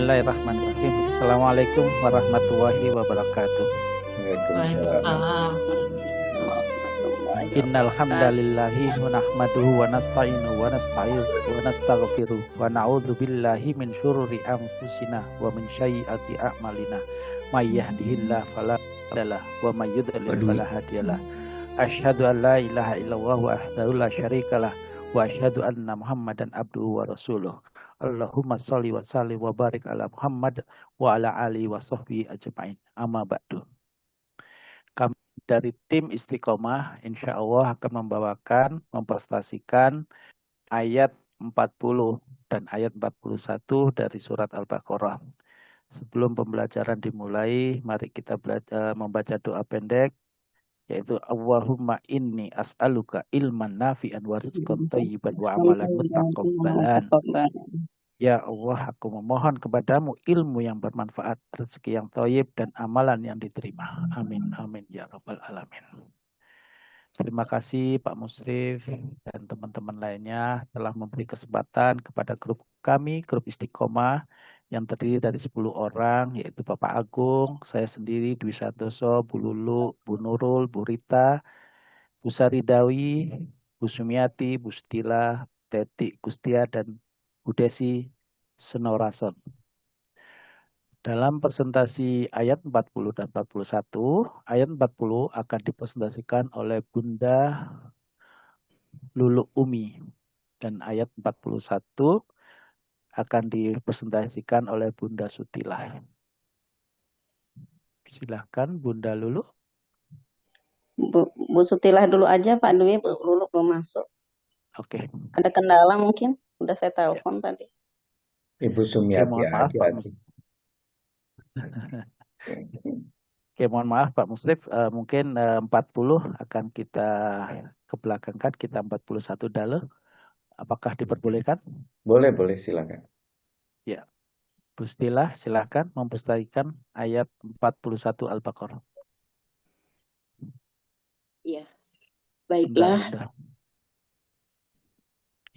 Bismillahirrahmanirrahim. Assalamualaikum warahmatullahi wabarakatuh. Waalaikumsalam. Innal hamdalillahi wa nahmaduhu wa nasta'inuhu wa nastaghfiruh wa na'udzu billahi min syururi anfusina wa min sayyiati a'malina. May yahdihillahu fala mudhillalah wa may yudlil fala hadiyalah. Asyhadu an la ilaha illallah wahdahu la syarikalah wa asyhadu anna Muhammadan abduhu wa rasuluh. Allahumma sholli wa sallim wa barik ala Muhammad wa ala alihi wa sahbihi ajma'in. Amma ba'du. Kami dari tim Istiqomah insya Allah akan mempresentasikan ayat 40 dan ayat 41 dari surat Al-Baqarah. Sebelum pembelajaran dimulai, mari kita membaca doa pendek, yaitu Allahumma inni as'aluka ilman nafi'an wa rizqan thayyiban wa amalan mutaqabbalan. Ya Allah, aku memohon kepadamu ilmu yang bermanfaat, rezeki yang thayyib dan amalan yang diterima. Amin, amin ya rabbal alamin. Terima kasih Pak Musrif dan teman-teman lainnya telah memberi kesempatan kepada grup kami, grup Istiqomah, yang terdiri dari 10 orang, yaitu Bapak Agung, saya sendiri, Dwi Santoso, Bu Lulu, Bu Nurul, Bu Rita, Bu Saridawi, Bu Sumiati, Bu Stila, Teti Gustia, dan Bu Desi Senorason. Dalam presentasi ayat 40 dan 41, ayat 40 akan dipresentasikan oleh Bunda Lulu Umi. Dan ayat 41 akan dipresentasikan oleh Bunda Sutilah. Silakan Bunda Lulu. Bu Sutilah dulu aja Pak Dwi, Bu Lulu belum masuk. Oke. Ada kendala mungkin? Udah saya telepon tadi. Ibu Sumiati. Mohon maaf Pak Musrif. Oke, mohon maaf Pak Musrif, mungkin 40 akan kita kebelakangkan, kita 41 dulu. Apakah diperbolehkan? Boleh, silakan. Ya. Bu Stila, silakan mempresentasikan ayat 41 Al-Baqarah. Ya, baiklah.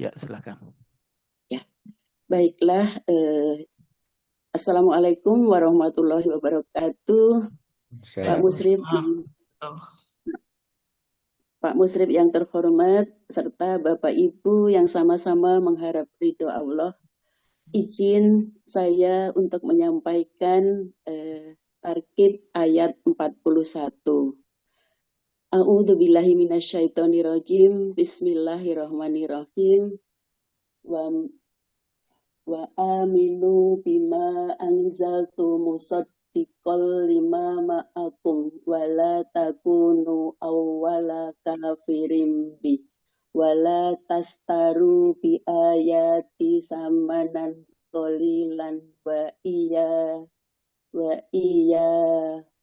Ya, silakan. Ya, baiklah. Assalamualaikum warahmatullahi wabarakatuh. Pak Musrif yang terhormat, serta Bapak Ibu yang sama-sama mengharap ridho Allah. Izin saya untuk menyampaikan tarkib ayat 41. A'udzu billahi minasyaitonir rajim. Bismillahirrahmanirrahim. Wa aminu bima anzaltu musaddiqal lima ma'akum wa la takunu awwala kafirin bi wa la tastaru bi ayati samanan qalilan wa iya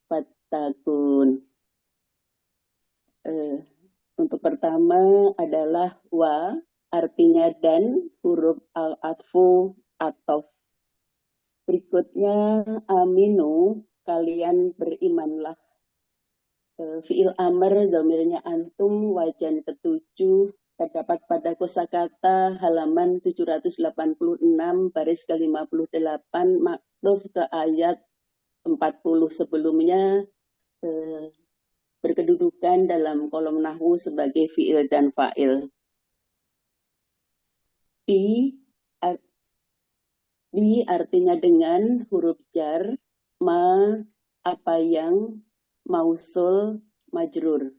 fattakun. Untuk pertama adalah wa, artinya dan, huruf al-atfu atof. Berikutnya aminu, kalian berimanlah. Fi'il amr, dhamirnya antum, wajan ke-7, terdapat pada kosakata halaman 786 baris ke-58, makruf ke ayat 40 sebelumnya, berkedudukan dalam kolom nahwu sebagai fi'il dan fa'il. Bi artinya dengan, huruf jar, ma apa yang, mausul majrur.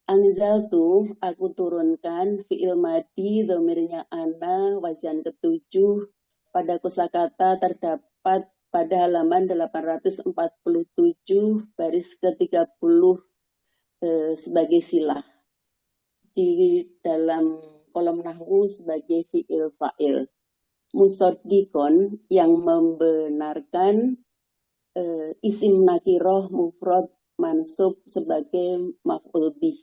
Anzaltu, aku turunkan, fi'il madi, dhamirnya ana, wazan ke-7, pada kosakata terdapat pada halaman 847 baris ke-30 sebagai silah. Di dalam kolom nahwu sebagai fi'il fa'il. Musaddiqon yang membenarkan, isim nakiroh mufrad mansub sebagai maf'ul bih.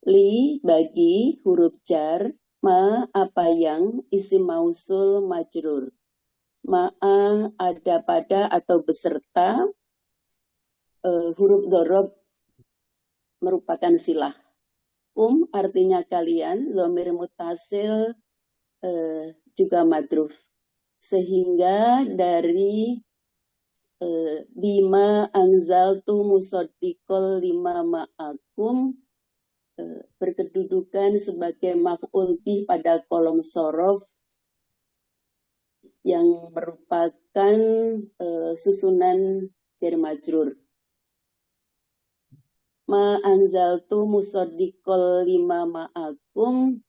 Li bagi, huruf jar, ma apa yang, isim mausul majrur. Ma'a ada pada atau beserta, huruf dhorob merupakan silah. Artinya kalian, dhamir mutasil juga madruf. Sehingga dari bima anzaltu musaddiqol lima ma'akum berkedudukan sebagai maf'ul bih pada kolom sorof yang merupakan susunan jar majrur. Ma anzaltu musaddiqol lima ma'akum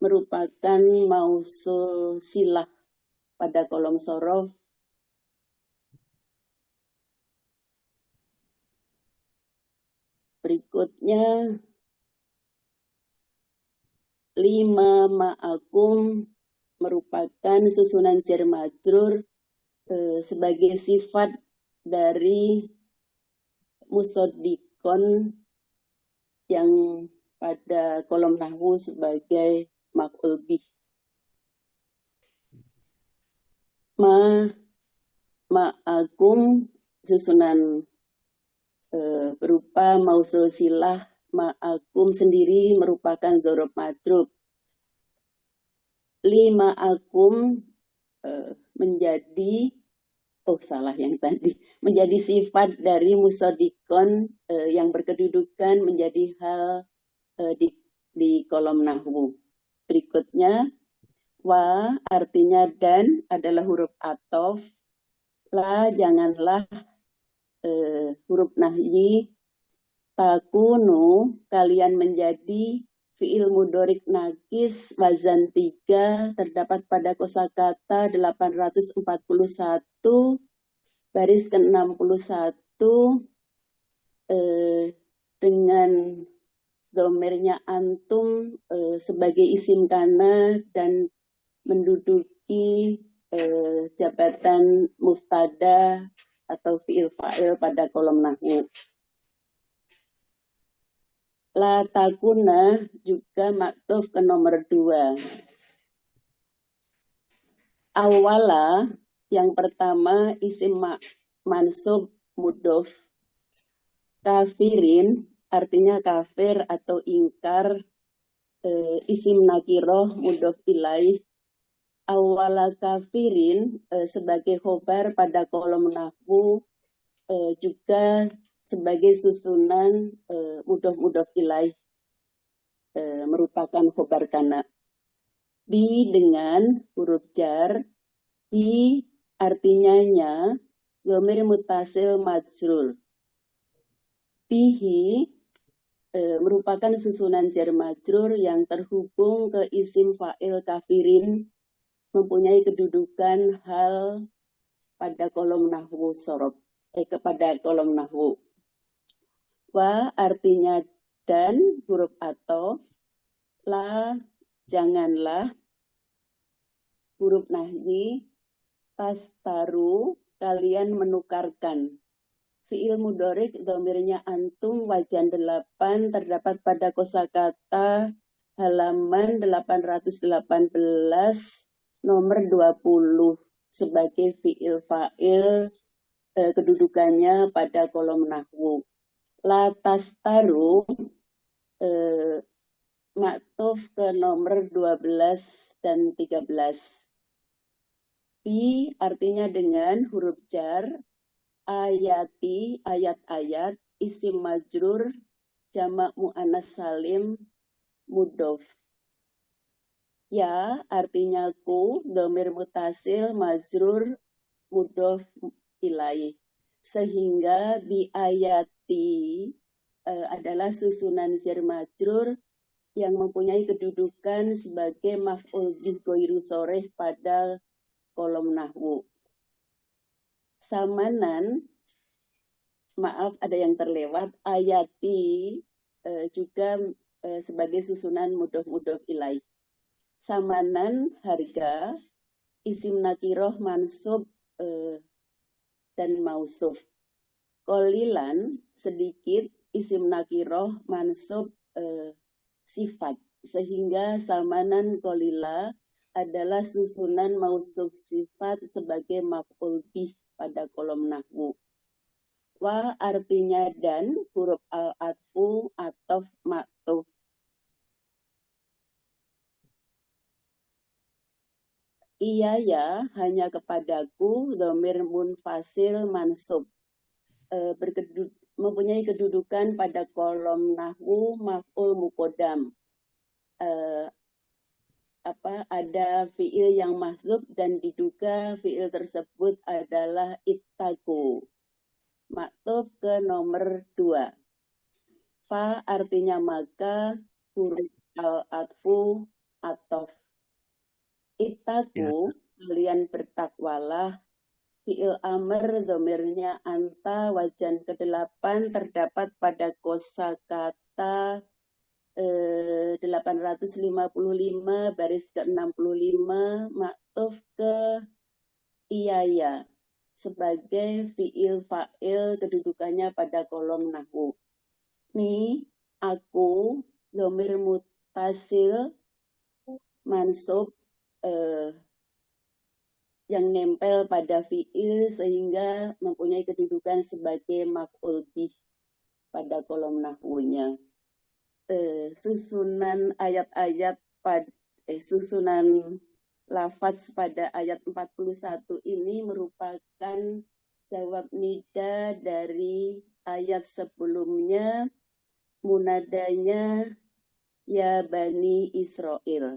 merupakan mausul silah pada kolom sorof. Berikutnya lima ma'akum merupakan susunan jar majrur sebagai sifat dari musaddiqon yang pada kolom nahwu sebagai maf'ul bih. Ma'akum susunan berupa mausul silah. Ma'akum sendiri merupakan dzaraf madrub. Lima akum menjadi menjadi sifat dari musaddiqon yang berkedudukan menjadi hal di kolom nahwu. Berikutnya wa artinya dan adalah huruf athof. La janganlah huruf nahyi. Takunu kalian menjadi fi'il mudhorik nakis wazan 3 terdapat pada kosakata 841 baris ke-61 dengan domirnya antum sebagai isim kana dan menduduki jabatan muftada atau fi'il fa'il pada kolom nahwu. La takuna juga maktuf ke nomor 2. Awala yang pertama isim mansub mudhof. Kafirin artinya kafir atau ingkar, isim nakiroh mudhof ilaih. Awala kafirin sebagai khobar pada kolom nahwu juga sebagai susunan mudhof ilaih merupakan khobar kana. Bi dengan huruf jar, i artinya nya, dhamir mutasil majrur. Bihi merupakan susunan jar majrur yang terhubung ke isim fa'il kafirin, mempunyai kedudukan hal pada kolom nahwu sorof, kepada kolom nahwu. Wa artinya dan huruf athof. La janganlah huruf nahyi. Tastaru kalian menukarkan. Fi'il mudhorik dhamirnya antum wajan 8 terdapat pada kosakata halaman 818 nomor 20 sebagai fi'il fa'il, kedudukannya pada kolom nahwu. La tastaru maktuf ke nomor 12 dan 13. Bi artinya dengan huruf jar, ayati ayat-ayat, isim majrur jamak muannas salim mudhof. Ya artinya ku, dhamir mutasil majrur mudhof ilaih. Sehingga bi ayati adalah susunan jar majrur yang mempunyai kedudukan sebagai maf'ul bih ghairu sharih pada kolom nahwu. Samanan, maaf ada yang terlewat, ayati juga sebagai susunan mudhof ilaih. Samanan harga, isim nakiroh mansub dan mausuf. Qalilan sedikit, isim nakiroh mansub sifat. Sehingga samanan qalila adalah susunan mausuf sifat sebagai maf'ul bih pada kolom nahwu. Wa artinya dan huruf al-atfu ataf maktuf. Iya ya, hanya kepadaku, dhamir munfasil mansub. Mempunyai kedudukan pada kolom nahwu maf'ul muqaddam. Ada fiil yang mahdzuf dan diduga fiil tersebut adalah ittaku. Maktuf ke nomor 2. Fa artinya maka, huruf al-atfu atof. Ittaku, kalian bertakwalah. Fi'il amr dhamirnya anta, wajan ke-8 terdapat pada kosakata 855 baris ke-65 maktuf ke iyaya sebagai fi'il fa'il kedudukannya pada kolom nahwu. Nih, aku dhamir mutasil mansub yang nempel pada fi'il sehingga mempunyai kedudukan sebagai maf'ul bih pada kolom nahwunya. Susunan ayat-ayat susunan lafaz pada ayat 41 ini merupakan jawab nida dari ayat sebelumnya, munadanya ya Bani Israel.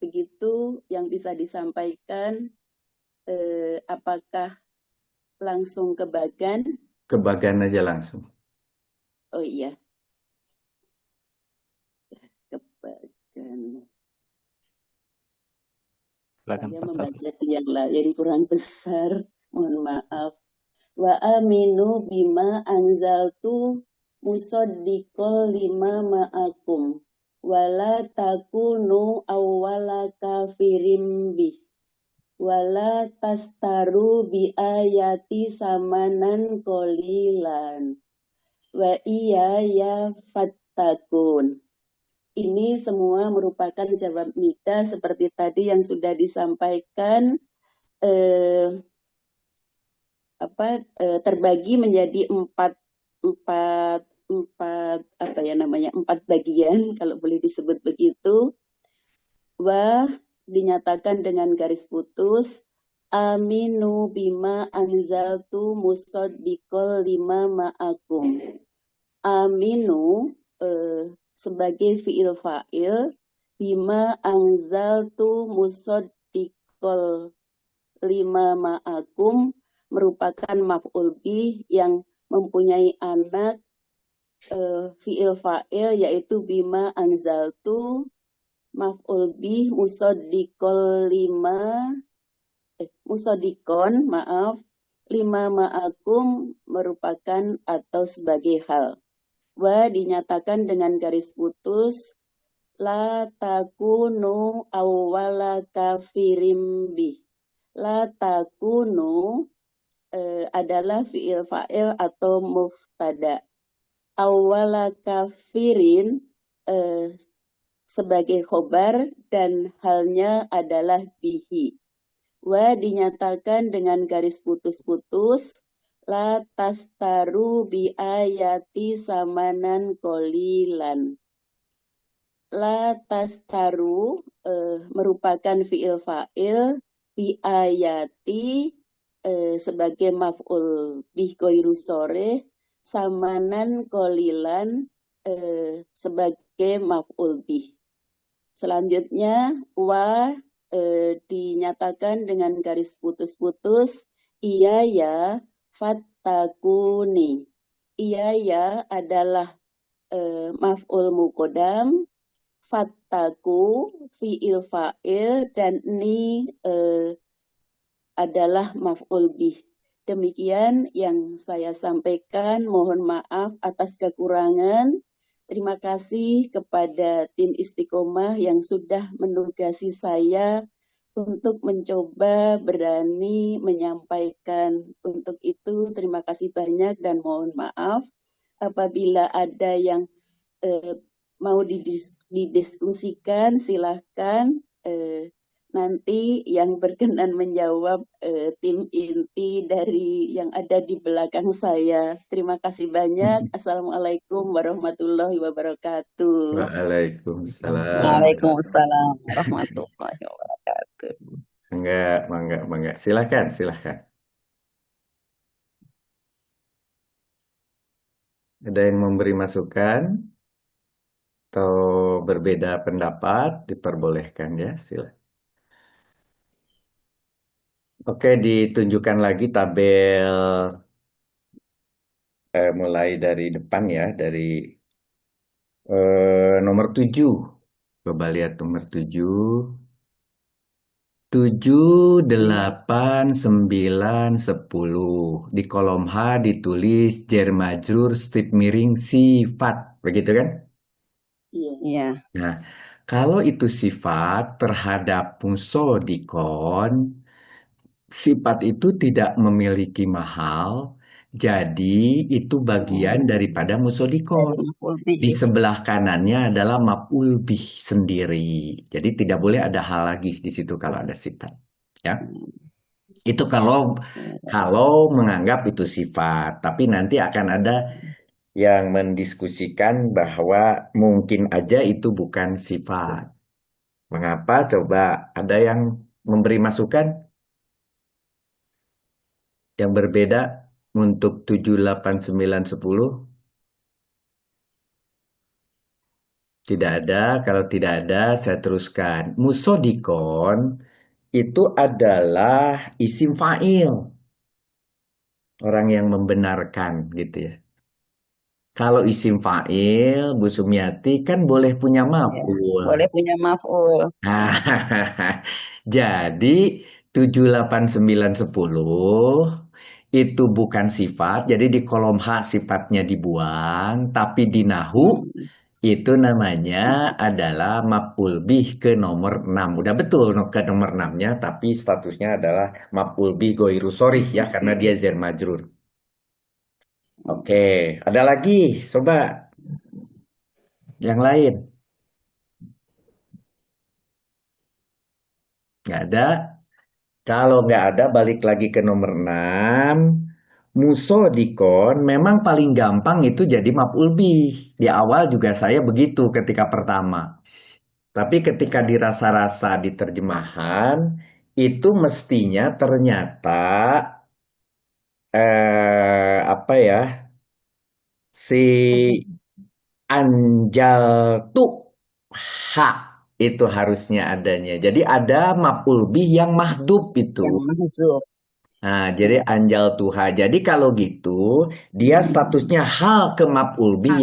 Begitu yang bisa disampaikan. Apakah langsung ke bagan? Ke bagan aja langsung. Oh iya. Ke bagan. Saya membaca di yang lain kurang besar. Mohon maaf. Wa aminu bima anzaltu musaddiqal lima ma'akum. Wala takunu awwala kafirim bih. Wala tastaru bi ayati samanan qalilan wa iya ya fattakun. Ini semua merupakan jawab nida seperti tadi yang sudah disampaikan, terbagi menjadi empat bagian kalau boleh disebut begitu. Wa dinyatakan dengan garis putus, aminu bima anzaltu musaddiqal lima ma'akum. Aminu sebagai fi'il fa'il, bima anzaltu musaddiqal lima ma'akum merupakan maf'ul bih yang mempunyai anak fi'il fa'il yaitu bima anzaltu, maf'ul bih musaddiqon lima ma'akum merupakan atau sebagai hal. Wa dinyatakan dengan garis putus, la takunu awwala kafirim bih. La takunu adalah fi'il fa'il atau muftada. Awwala kafirin sebagai khobar dan halnya adalah bihi. Wa dinyatakan dengan garis putus-putus, la tastaru bi ayati samanan qalilan. La tastaru merupakan fi'il fa'il, bi ayati sebagai maf'ul bih ghairu sharih, samanan qalilan sebagai maf'ul bih. Selanjutnya, wa dinyatakan dengan garis putus-putus, iya ya fattakuni. Iya ya adalah maf'ul muqaddam, fattaku fi'il fa'il, dan ni adalah maf'ul bih. Demikian yang saya sampaikan. Mohon maaf atas kekurangan. Terima kasih kepada tim Istiqomah yang sudah menugasi saya untuk mencoba berani menyampaikan. Untuk itu terima kasih banyak dan mohon maaf apabila ada yang mau didiskusikan, silahkan. Nanti yang berkenan menjawab tim inti dari yang ada di belakang saya. Terima kasih banyak. Assalamualaikum warahmatullahi wabarakatuh. Waalaikumsalam. Waalaikumsalam warahmatullahi wabarakatuh. mangga. Silakan, silakan. Ada yang memberi masukan atau berbeda pendapat, diperbolehkan ya, silakan. Oke, ditunjukkan lagi tabel mulai dari depan ya, dari nomor 7. Coba lihat nomor 7. 7, 8, 9, 10. Di kolom H ditulis jar majrur strip miring sifat. Begitu kan? Iya. Iya. Nah, kalau itu sifat terhadap musodikon, sifat itu tidak memiliki mahal, jadi itu bagian daripada Dari musodikon. maf'ul bih. Di sebelah kanannya adalah maf'ul bih sendiri. Jadi tidak boleh ada hal lagi di situ kalau ada sifat. Ya. Itu kalau menganggap itu sifat. Tapi nanti akan ada yang mendiskusikan bahwa mungkin aja itu bukan sifat. Mengapa? Coba ada yang memberi masukan yang berbeda untuk 7, 8, 9, 10? Tidak ada. Kalau tidak ada, saya teruskan. Musodikon itu adalah isim fa'il. Orang yang membenarkan gitu ya. Kalau isim fa'il, Bu Sumiati kan boleh punya Ya, maf'ul. boleh punya maf'ul. Nah, jadi 7, 8, 9, 10 itu bukan sifat. Jadi di kolom H sifatnya dibuang. Tapi di nahu itu namanya adalah maf'ul bih ke nomor 6. Udah betul ke nomor 6-nya, tapi statusnya adalah maf'ul bih goiru sorih ya, karena dia jar majrur. Oke, ada lagi, coba yang lain. Nggak ada. Kalau nggak ada, balik lagi ke nomor 6. Musodikon memang paling gampang itu jadi maf'ul bih. Di awal juga saya begitu ketika pertama. Tapi ketika dirasa-rasa di terjemahan, itu mestinya ternyata apa ya, si anjal tuh ha itu harusnya adanya. Jadi ada maf'ul bih yang mahdub itu. Yang mahzuf. Nah, jadi anjal tuha. Jadi kalau gitu, dia statusnya hal ke maf'ul bih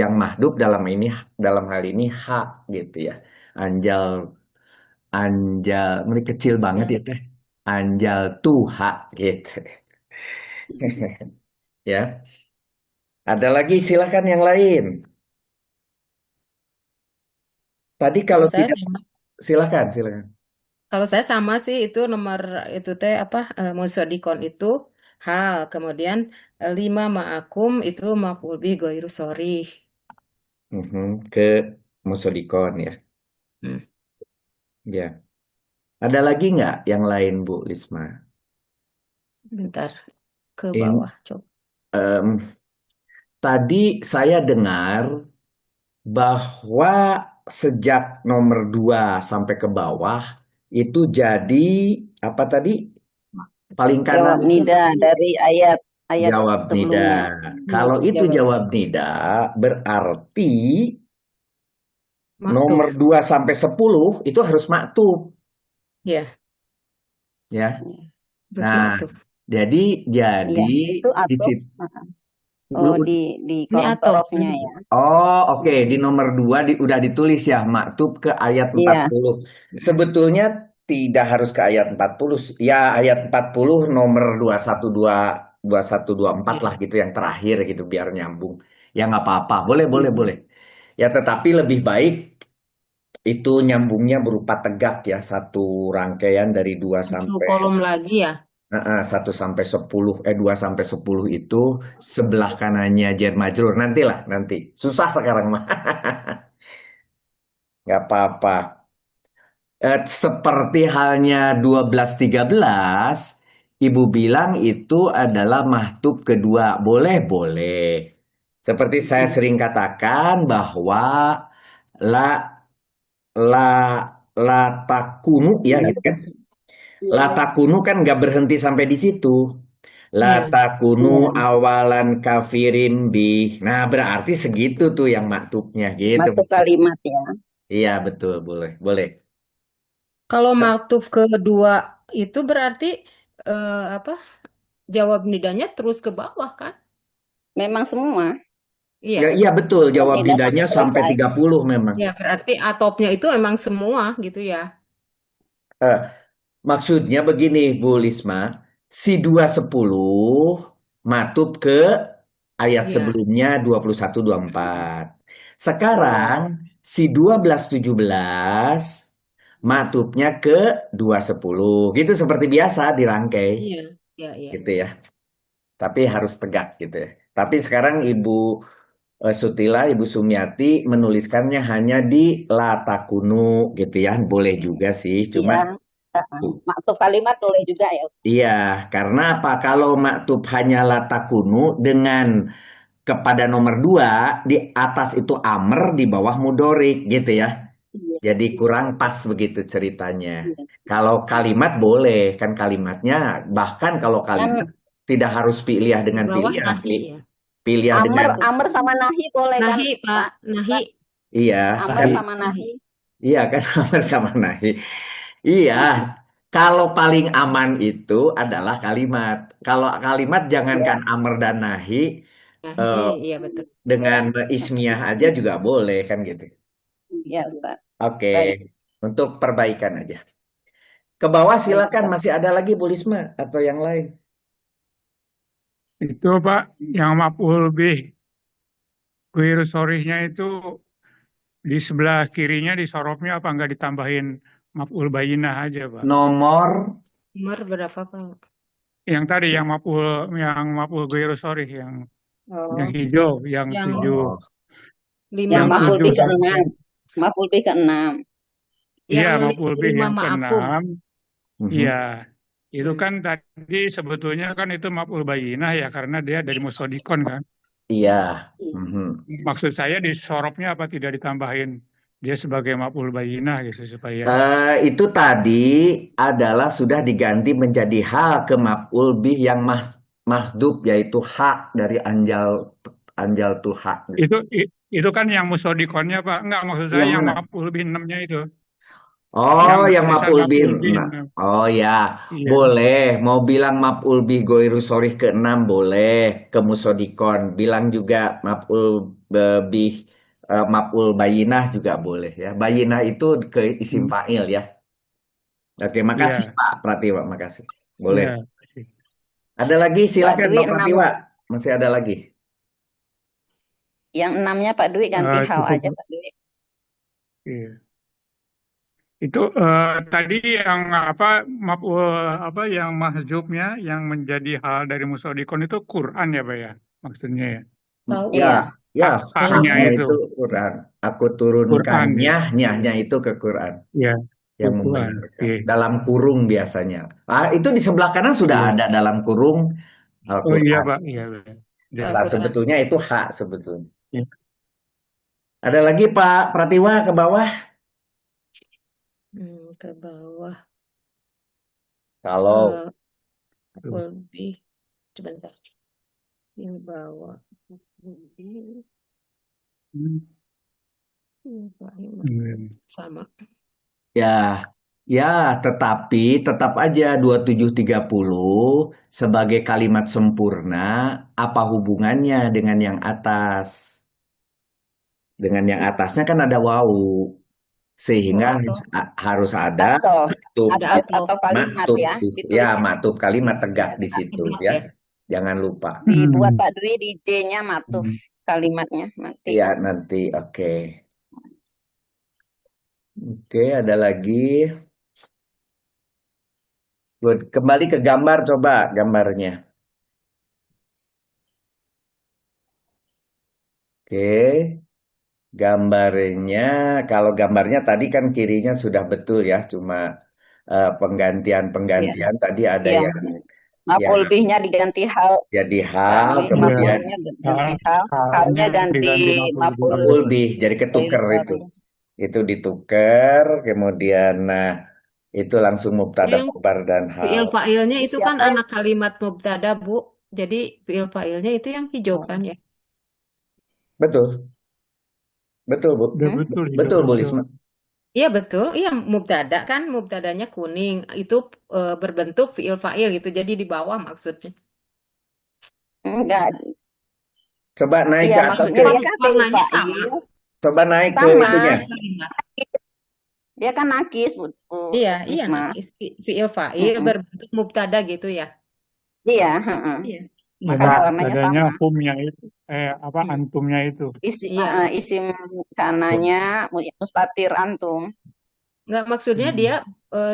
yang mahdub dalam hal ini ha gitu ya. Anjal Anjal, kecil banget ya teh. Anjal tuha gitu. Ya. Ada lagi silahkan yang lain. Tadi kalau Kalau saya tidak sama, silahkan. kalau saya sama sih itu nomor itu teh apa musodikon itu hal kemudian 5 ma'akum itu maf'ul bih ghairu sharih. Ke musodikon ya. Hmm. Ya. Ada lagi nggak yang lain Bu Lisma? Bentar ke In, bawah coba. em, tadi saya dengar bahwa sejak nomor 2 sampai ke bawah itu jadi apa tadi? Paling kanan Jawab itu nida dari ayat jawab nida. sebelumnya. Kalau itu Jawab. jawab nida, berarti Maktuf. nomor 2 sampai 10 itu harus maktub. Ya, Ya. terus Nah, maktuf. jadi Iya, itu di atuf. situ. Oh, di Ini kolom atau sorofnya ya. Oh, oke. Di nomor 2 udah ditulis ya, maktub ke ayat Iya. 40. Sebetulnya tidak harus ke ayat 40. Ya, ayat 40 nomor 2124 lah gitu yang terakhir gitu biar nyambung. Ya nggak apa-apa. Boleh. Ya, tetapi lebih baik itu nyambungnya berupa tegak ya, satu rangkaian dari 2 satu sampai kolom lagi ya. 1 sampai 10, 2 sampai 10 itu sebelah kanannya jar majrur. Nanti. Susah sekarang mah. Nggak apa-apa. Seperti halnya 12-13, Ibu bilang itu adalah mahtub kedua. Boleh. Seperti saya sering katakan bahwa la la la takunu ya gitu kan. Iya, La takunu kan nggak berhenti sampai di situ. La Iya. takunu iya. awalan kafirin bih. Nah, berarti segitu tuh yang maktubnya gitu. Maktub kalimat ya. Iya, betul, boleh. Boleh. Kalau maktuf kedua itu berarti apa? Jawab nidanya terus ke bawah kan? Memang semua. Iya. Ya, iya betul. Jawab Tidak nidanya sampai sampai selesai. 30 memang. Ya, berarti atopnya itu emang semua gitu ya. Eh, Maksudnya begini, Bu Lisma. Si 210 matub ke ayat Iya. sebelumnya 21-24. Sekarang Oh, si 12-17 matubnya ke 210. Gitu seperti biasa dirangkai Iya. Iya, iya. gitu ya. Tapi harus tegak gitu ya. Tapi sekarang Ibu Sutila, Ibu Sumiati menuliskannya hanya di Latakunu gitu ya. Boleh juga sih, cuma iya. Maktub kalimat boleh juga ya. iya, karena apa? Kalau maktub hanya Latakunu dengan kepada nomor 2 di atas itu amr, di bawah mudorik gitu ya. Iya, Jadi iya, kurang pas begitu ceritanya. iya. Kalau kalimat boleh, kan kalimatnya bahkan kalau Kan kalimat tidak harus pilihan Di dengan bawah pilihan, nahi ya. pilihan dengan amr sama nahi boleh kan, Nahi, Pak. Pak? Nahi. iya, Amr kan sama nahi. iya kan amr sama nahi. Iya, kalau paling aman itu adalah kalimat. Kalau kalimat jangankan Ya, amr dan nahi, Nahi, eh, iya betul. dengan ismiyah aja juga boleh kan gitu. ya Ustaz. Oke, Baik, untuk perbaikan aja. Ke bawah baik silakan, Ustaz. masih ada lagi Bu Lisma atau yang lain? Itu Pak, yang maf'ul bih, guiru sorihnya itu di sebelah kirinya di sorofnya apa nggak ditambahin maf'ul bayinah aja Pak? Nomor Nomor berapa, Pak? Yang tadi yang maf'ul guiru sorih yang Oh, hijau, yang yang 7, oh, lima Yang yang maf'ul 7 bih ma'akum. ke-6. Maf'ul bih ke-6. Iya, Yang maf'ul bih lima yang ma'akum. ke-6. mhm. Iya, itu Hmm. kan tadi sebetulnya kan itu maf'ul bayinah ya karena dia dari musodikon kan. Iya, Iya. mhm. Maksud saya di sorofnya apa tidak ditambahin dia sebagai maf'ul bayinah gitu supaya Itu tadi adalah sudah diganti menjadi hal ke maf'ul bih yang mahdub yaitu hak dari anjal tuh hak. itu kan yang musodikonnya Pak. Enggak, maksud saya Yang yang mana? maf'ul bih 6-nya itu. Oh, yang Yang tulisan maf'ul bih. maf'ul bih. Oh ya, Iya. boleh. Mau bilang maf'ul bih goiru sorih ke-6 boleh ke musodikon. Bilang juga maf'ul bih maf'ul bayinah juga boleh ya. Bayinah itu ke isim fa'il ya. Oke, makasih Iya. Pak Pratiwa, makasih. Boleh. Iya. Ada lagi Pak silakan Dwi Pak 6. Pratiwa. Masih ada lagi. Yang 6-nya Pak Dwi ganti hal Cukup. aja Pak Dwi. Iya. Itu tadi yang yang mahjubnya yang menjadi hal dari musodikon itu Quran ya Pak ya maksudnya ya. Tahu. Iya. Ya, Haknya haknya itu itu Quran. Aku turunkan Quran ya. nyahnya itu ke Quran Iya. yang Quran. membenarkan. Oke. Dalam kurung biasanya. Itu di sebelah kanan sudah Iya. ada dalam kurung Oh Al-Quran. iya Pak. Iya. Iya. Nah, Al-Quran. sebetulnya itu hak sebetulnya. Iya. Ada lagi Pak Pratiwa ke bawah? Ke bawah. Kalau Lebih. Sebentar. Yang bawah. Lebih. Sama. ya, tetapi tetap aja 2730 sebagai kalimat sempurna, apa hubungannya dengan yang atas? Dengan yang atasnya kan ada wau. Sehingga harus ada maktub, atau kalimat maktub, ya. ya maktub kalimat tegak di situ ya. Jangan lupa. Dibuat Pak Dwi di J-nya maktub kalimatnya nanti. Iya nanti, oke. Oke, ada lagi. Good. Kembali ke gambar, coba gambarnya. Oke. Gambarnya, kalau gambarnya tadi kan kirinya sudah betul ya, cuma penggantian tadi ada Iya. yang Maf'ul bihnya diganti hal. jadi hal, Pak Dwi, kemudian maf'ulnya ganti hal, halnya ganti maf'ul maf'ul bih, jadi ketuker itu. Itu ditukar, kemudian Itu langsung mubtada Yang khobar dan fiil hal. fa'ilnya itu kan Siapa yang anak kalimat mubtada, Bu. Jadi fiil fa'ilnya itu yang hijau kan ya? Betul, betul Bu. Udah Hmm? betul Betul Bu hijau-hijau. Lisma. Iya betul, iya mubtada kan mubtadanya kuning itu berbentuk fiil fa'il gitu. Jadi di bawah maksudnya. Enggak. Coba naik Iya, ke atas maksudnya ke, dia kan fiil Warnanya sama. fa'il. coba naik ke Sama. itunya. Kalimat. Dia kan nakis, Bu Iya Risma. nakis. Fiil fa'il Mm-mm. berbentuk mubtada gitu ya. Iya, heeh. Iya. Ya, Makanya Nah, warnanya adanya sama. humnya itu, Hmm. antumnya itu. Iya. Isim kananya mustatir antum. Nggak maksudnya Hmm. dia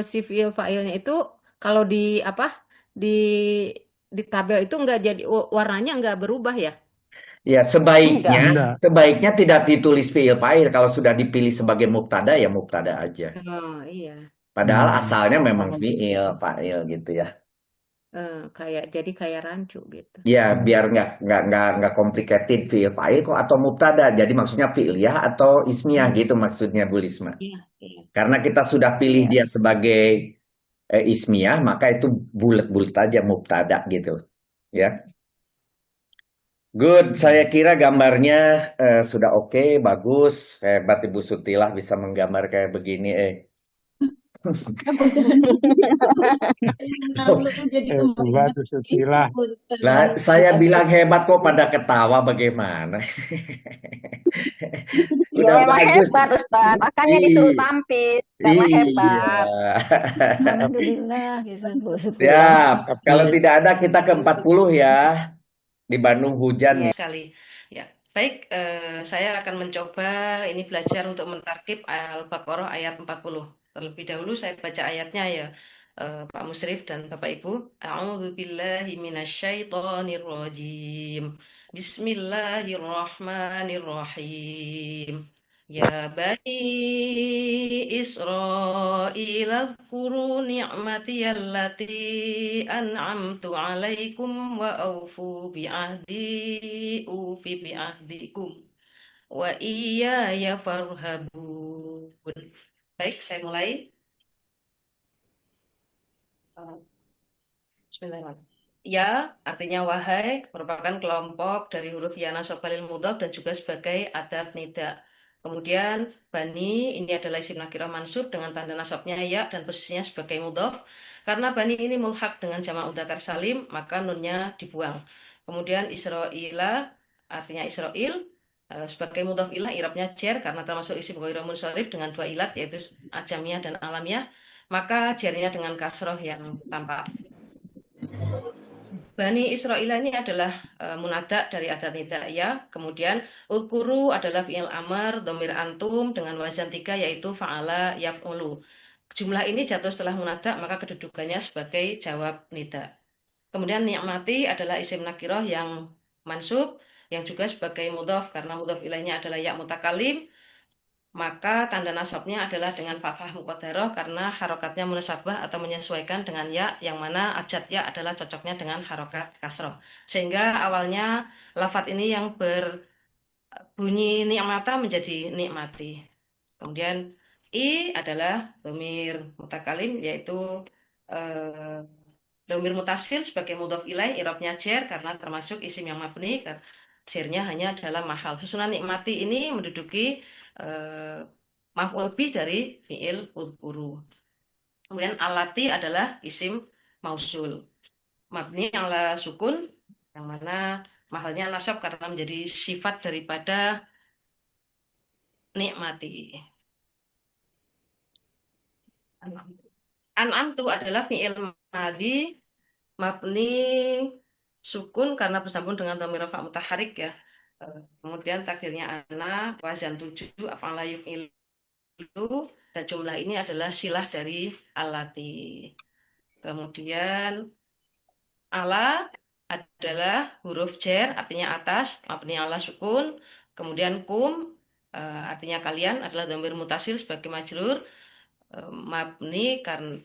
si fiil fa'ilnya itu kalau di apa di tabel itu nggak jadi warnanya nggak berubah ya? ya Enggak. Enggak. sebaiknya tidak ditulis fiil fa'il. Kalau sudah dipilih sebagai mubtada ya mubtada aja. Oh iya. Padahal Hmm. asalnya memang Oh, fiil fa'il gitu ya. Jadi kayak rancu gitu. Ya biar nggak complicated fiil fa'il kok atau mubtada. Jadi maksudnya fi'liyah atau ismiyah gitu maksudnya Bu Lisma. Iya, iya. Karena kita sudah pilih iya. dia sebagai ismiyah, maka itu bulat-bulat aja mubtada gitu. Ya. Good, saya kira gambarnya sudah oke, bagus. Hebat Ibu Sutilah bisa menggambar kayak begini. Apa sebenarnya jadi Hebat Bu Sutilah. Lah, saya bilang hebat kok pada ketawa bagaimana? Ya Udah memang bagus. hebat Ustaz. Makanya Ih, disuruh tampil karena Iya. hebat. Alhamdulillah gitu Bu Siti. Siap. Tapi Kalau tidak ada kita ke 40 ya. Di Bandung hujan nih. Sekali. Ya, baik. Saya akan mencoba ini belajar untuk mentarkib Al-Baqarah ayat 40. Terlebih dahulu saya baca ayatnya ya, Pak Musrif dan Bapak Ibu. A'udzubillahi minasyaitonirrajim. Bismillahirrahmanirrahim. Ya Bani Israil azkuru ni'mati allati an'amtu alaikum wa aufu bi'ahdi ufi bi'ahdikum wa iyaya farhabun. Baik, saya mulai. Bismillahirrahmanirrahim. Ya, artinya wahai, merupakan kelompok dari huruf ya nasobalil mudhaf dan juga sebagai adat nida. Kemudian bani ini adalah isim nakirah mansub dengan tanda nasabnya ya dan posisinya sebagai mudhaf. Karena bani ini mulhaq dengan jamak mudzakkar salim, maka nunnya dibuang. Kemudian Israila artinya Israil sebagai mudhaf ilah i'rabnya jar karena termasuk isim ghairu munsharif dengan dua ilat yaitu ajamiyah dan alamiyah, maka jarnya dengan kasroh yang tampak. Bani Israil ini adalah munada dari adat nida ya. Kemudian ulkuru adalah fi'il amr dhamir antum dengan wazan 3 yaitu fa'ala yaf'ulu. Jumlah ini jatuh setelah munada maka kedudukannya sebagai jawab nida. Kemudian ni'mati adalah isim nakirah yang mansub yang juga sebagai mudhaf karena mudhaf ilaihnya adalah ya mutakalim. Maka tanda nasabnya adalah dengan fathah muqaddarah karena harokatnya munasabah atau menyesuaikan dengan ya, yang mana abjad ya adalah cocoknya dengan harokat kasroh. Sehingga awalnya lafadz ini yang berbunyi ni'mata menjadi nikmati. Kemudian i adalah dhamir mutakalim yaitu dhamir mutasil sebagai mudhaf ilaih i'rabnya jar karena termasuk isim yang mabni, jarnya hanya dalam mahal. Susunan nikmati ini menduduki maf'ul bih dari fi'il udhkuru. Kemudian alati adalah isim mausul. Mabni ala sukun yang mana mahalnya nasab karena menjadi sifat daripada nikmati. An'amtu adalah fi'il madhi mabni sukun karena bersambung dengan dhamir rafa' mutaharik ya. Kemudian takdirnya ana wazan 7 af'ala yuf'ilu dan jumlah ini adalah silah dari alati. Kemudian ala adalah huruf jar artinya atas mabni ala sukun. Kemudian kum artinya kalian adalah dhamir mutasil sebagai majrur mabni karena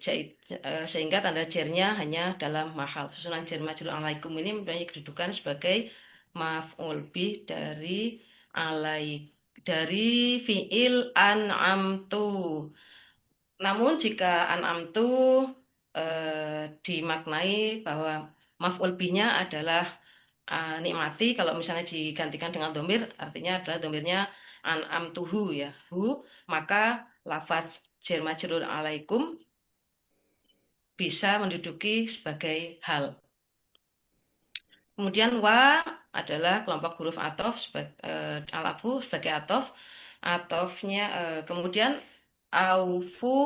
sehingga tanda jarnya hanya dalam mahal. Susunan jar majrur alaikum ini mempunyai kedudukan sebagai maf'ul bih dari fi'il an'amtu. Namun jika an'amtu dimaknai bahwa maf'ul bihnya adalah nikmati, kalau misalnya digantikan dengan domir, artinya adalah domirnya an'amtuhu ya, hu, maka lafaz jar majrur alaikum bisa menduduki sebagai hal. Kemudian wa adalah kelompok huruf atof al-atfu sebagai atof. Atofnya kemudian aufu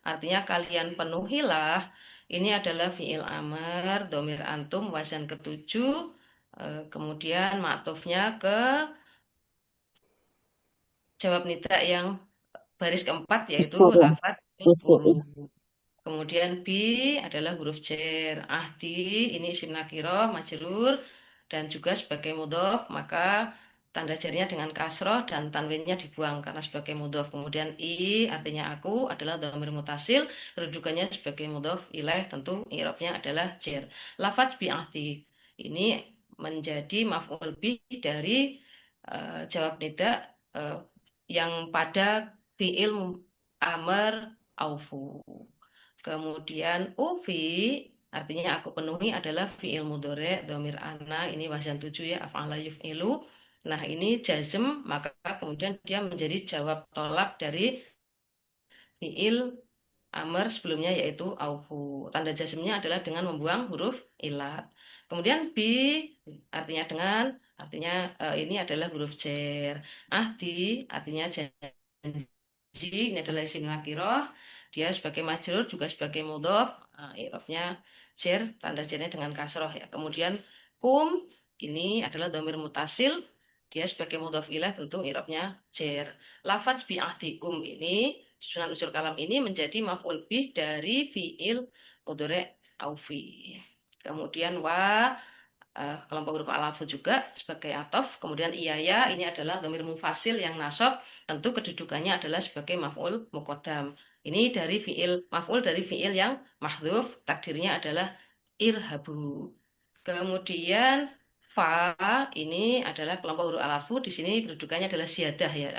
artinya kalian penuhilah. Ini adalah fi'il amr, domir antum, wazan ke-7. Kemudian ma'tufnya ke jawab nida yang baris keempat, yaitu Uskuru. lafaz Uskuru. uskuru. Kemudian bi adalah huruf jar. Ahdi ini isim nakirah majrur dan juga sebagai mudhof, maka tanda jarnya dengan kasroh dan tanwinnya dibuang karena sebagai mudhof. Kemudian i artinya aku adalah dhamir mutasil, kedudukannya sebagai mudhof ilaih, tentu i'rabnya adalah jar. Lafaz bi ahdi ini menjadi maf'ul bih dari jawab nida yang pada fi'il amr aufu. Kemudian ufi artinya aku penuhi adalah fi'il mudhari' dhamir ana, ini wazan 7 ya, af'ala yuf'ilu. Nah, ini jazm, maka kemudian dia menjadi jawab tolak dari fi'il amr sebelumnya yaitu aufu. Tanda jazmnya adalah dengan membuang huruf ilat. Kemudian bi artinya dengan, artinya ini adalah huruf jar. Ahdi artinya janji, ini adalah isim nakirah. Dia sebagai majrur juga sebagai mudhof, i'rabnya jar, tanda jarnya dengan kasroh ya. Kemudian kum ini adalah dhamir mutasil, dia sebagai mudhof ilaih, tentu i'rabnya jar. Lafaz bi ahdikum ini susunan unsur kalam ini menjadi maf'ul bih dari fi'il mudhari' aufi. Kemudian wa kelompok huruf al-atfu juga sebagai atof. Kemudian iyaya ini adalah dhamir mufasil yang nasab, tentu kedudukannya adalah sebagai maf'ul muqaddam. Ini dari fi'il maf'ul dari fi'il yang mahdhuf, takdirnya adalah irhabu. Kemudian fa ini adalah kelompok huruf al-atfu, di sini kedudukannya adalah siyadah ya,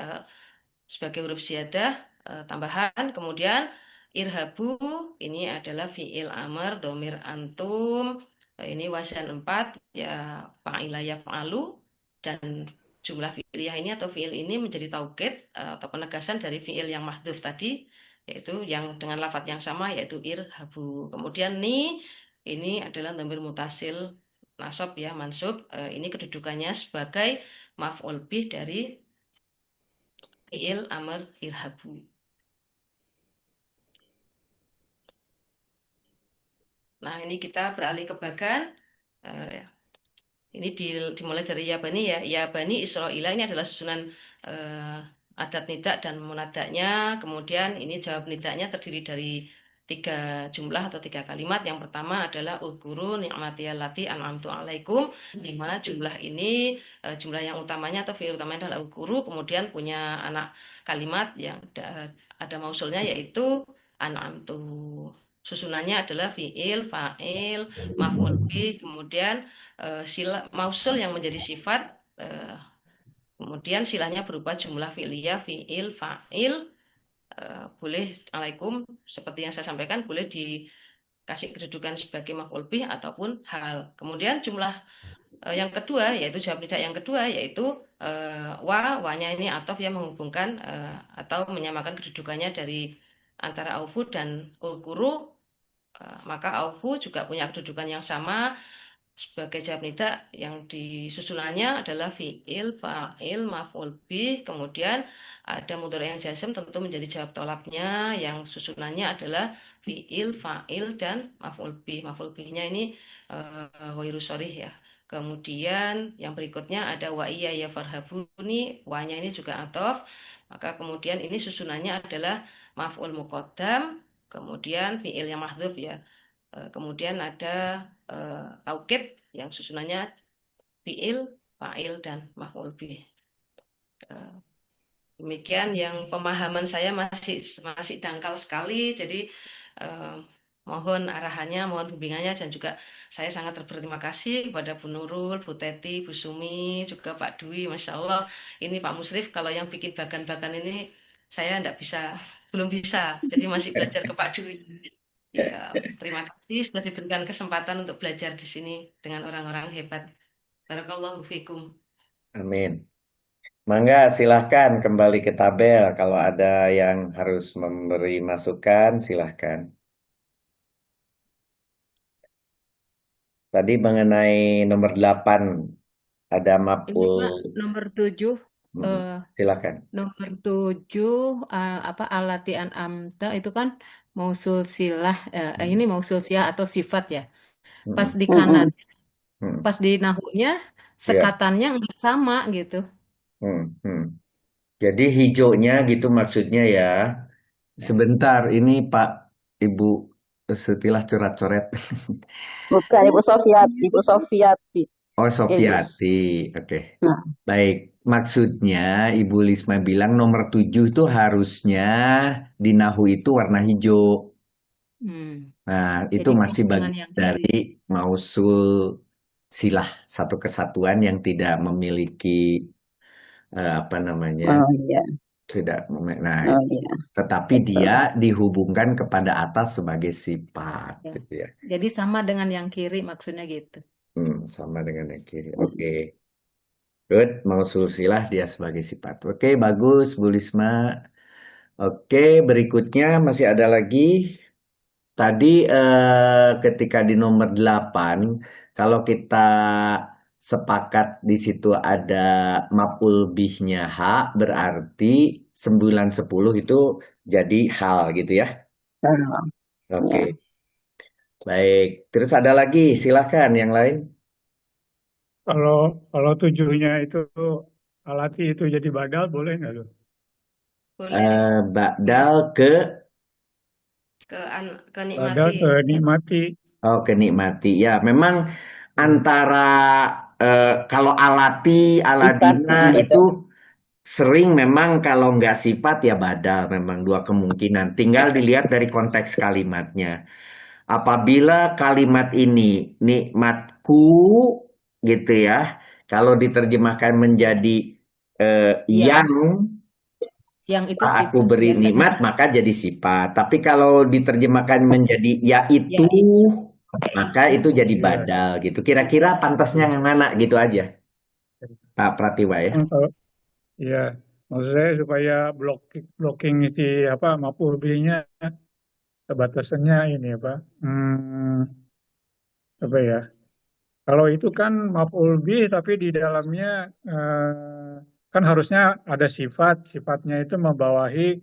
sebagai huruf siyadah tambahan. Kemudian irhabu ini adalah fi'il amr dhamir antum, ini wazan 4 ya, fa'ila yaf'alu, dan jumlah fi'liyah ini atau fi'il ini menjadi taukid atau penegasan dari fi'il yang mahdhuf tadi, yaitu yang dengan lafadz yang sama yaitu irhabu. Kemudian ni ini adalah dhamir mutasil nasab ya, mansub, ini kedudukannya sebagai maf'ul bih dari fi'il amr irhabu. Nah, ini kita beralih ke bagan. Ini dimulai dari ya bani ya. Ya bani Israila ini adalah susunan adat nida dan munadaknya. Kemudian ini jawab nidanya terdiri dari 3 jumlah atau 3 kalimat. Yang pertama adalah uzkuru ni'matiyallati an'amtu alaikum, di mana jumlah ini jumlah yang utamanya atau fi'il utamanya adalah uzkuru, kemudian punya anak kalimat yang ada mausulnya yaitu an'amtu. Susunannya adalah fi'il, fa'il, maf'ul bih, kemudian sila mausul yang menjadi sifat, kemudian silanya berupa jumlah fi'liyah, fi'il, fa'il, boleh alaikum seperti yang saya sampaikan, boleh dikasih kedudukan sebagai maf'ul bih ataupun hal. Kemudian jumlah yang kedua yaitu jawab nida yang kedua yaitu wa-nya ini atof yang menghubungkan atau menyamakan kedudukannya dari antara aufu dan ulkuru. Maka aufu juga punya kedudukan yang sama sebagai jawab nida, yang disusunannya adalah fi'il, fa'il, maf'ul bih, kemudian ada mudhari' yang jazm, tentu menjadi jawab tolaknya yang susunannya adalah fi'il, fa'il, dan maf'ul bih. Maf'ul bihnya ini ghairu sharih ya. Kemudian yang berikutnya ada wa iya ya farhabuni, wa-nya ini juga atof, maka kemudian ini susunannya adalah maf'ul muqaddam, kemudian fi'il yang mahdhuf ya. Kemudian ada taukid yang susunannya fi'il, fa'il, dan maf'ul bih. Demikian yang pemahaman saya masih dangkal sekali, jadi mohon arahannya, mohon bimbingannya, dan juga saya sangat berterima kasih kepada Bu Nurul, Bu Teti, Bu Sumi, juga Pak Dwi, Masya Allah. Ini Pak Musrif, kalau yang bikin bagan-bagan ini saya tidak bisa belum bisa, jadi masih belajar ke Pak Dwi. Ya, terima kasih sudah diberikan kesempatan untuk belajar di sini dengan orang-orang hebat. Barakallahu fikum. Amin. Mangga, silahkan kembali ke tabel. Kalau ada yang harus memberi masukan, silahkan. Tadi mengenai nomor 8, ada Ini Pak, maf'ul. nomor 7, Silahkan. nomor 7 apa alati an'amta itu kan mausul silah, ini mausul silah atau sifat ya. Pas di kanan, Hmm. pas di nahunya Ya. sekatannya nggak sama gitu. Jadi hijaunya gitu maksudnya ya. Sebentar, ini Pak Ibu Setilah coret-coret. Bukan Ibu Sofiati. Oh, Sofiati. Oke. Nah. Baik, maksudnya Ibu Lisma bilang nomor 7 itu harusnya di nahu itu warna hijau. Nah, itu Jadi masih pas dengan bagian yang kiri. dari mausul silah, satu kesatuan yang tidak memiliki apa namanya, Oh iya. tidak nah, Oh iya. tetapi Betul. dia dihubungkan kepada atas sebagai sifat, Ya. gitu ya. Jadi sama dengan yang kiri maksudnya gitu. Sama dengan yang kiri. Oke. Good, mausul silah dia sebagai sifat. Oke, bagus Bu Lisma. Oke, berikutnya masih ada lagi. Tadi ketika di nomor 8, kalau kita sepakat di situ ada maf'ul bihnya ha, berarti 9, 10 itu jadi hal gitu ya. Oke. Ya. Baik, terus ada lagi, silahkan yang lain. Kalau 7-nya itu alati itu jadi badal boleh nggak tuh? Boleh. Ba'dal ke Badal nikmati. ke nikmati. Oh, kenikmati. Ya, memang antara kalau alati, aladina Sifat, itu sering memang kalau nggak sifat ya badal, memang dua kemungkinan. Tinggal dilihat dari konteks kalimatnya. Apabila kalimat ini nikmatku gitu ya, kalau diterjemahkan menjadi yang itu aku sifat beri biasanya. nikmat, maka jadi sifat. Tapi kalau diterjemahkan menjadi yaitu, maka itu jadi badal gitu. Kira-kira pantasnya yang mana gitu aja, Pak Pratiwa ya. Iya, maksud saya supaya blocking isi apa maf'ul bihnya batasannya ini apa ya? Kalau itu kan maf'ul bih tapi di dalamnya kan harusnya ada sifatnya itu membawahi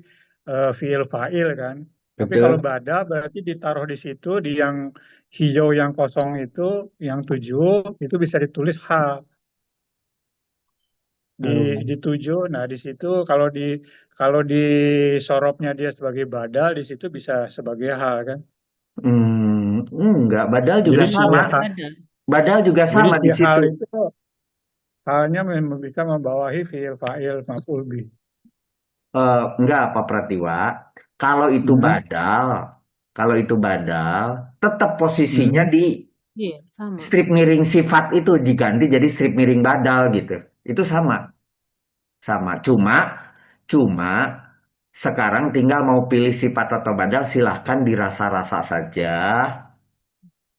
fiil fa'il kan. Tapi kalau Betul. badal berarti ditaruh di situ, di yang hijau yang kosong itu, yang 7 itu bisa ditulis hal. Di 7, nah di situ kalau di sorobnya dia sebagai badal, di situ bisa sebagai hal kan. Enggak, badal juga Jadi sama. Badal juga jadi sama si di hal situ. itu halnya bisa membawahi fiil fa'il maf'ul bih. Enggak, Pak Pratiwa. Kalau itu badal, tetap posisinya di Iya, sama. strip miring sifat itu diganti jadi strip miring badal gitu. Itu sama. Cuma sekarang tinggal mau pilih sifat atau badal, silahkan dirasa-rasa saja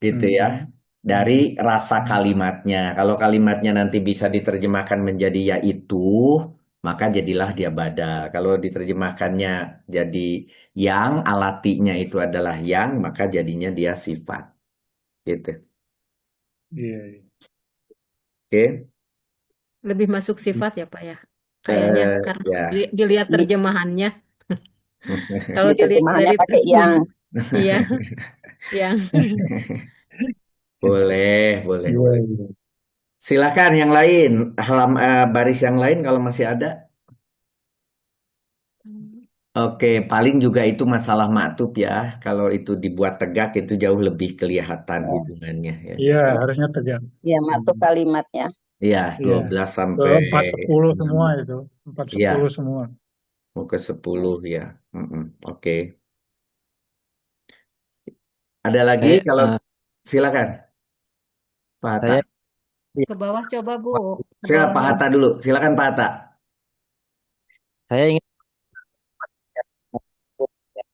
gitu ya. Dari rasa kalimatnya. Kalau kalimatnya nanti bisa diterjemahkan menjadi yaitu, maka jadilah dia badal. Kalau diterjemahkannya jadi yang, alatinya itu adalah yang, maka jadinya dia sifat. Gitu. Iya. Oke. Lebih masuk sifat ya Pak ya. Kayaknya karena Ya. dilihat terjemahannya. Kalau Terjemahannya dari pakai yang. Iya. Yang. Boleh. Silakan yang lain, baris yang lain kalau masih ada. Oke, paling juga itu masalah maktub ya. Kalau itu dibuat tegak itu jauh lebih kelihatan hubungannya ya. Iya, harusnya tegak. Iya, maktub kalimatnya. Iya, 12 sampai 4-10 semua itu. 4-10 semua. Mau ke 10 ya. Oke. Ada lagi kalau silakan. Pak Hatta. Ke bawah coba Bu. Silakan Pak Hatta dulu. Silakan Pak Hatta. Saya ingin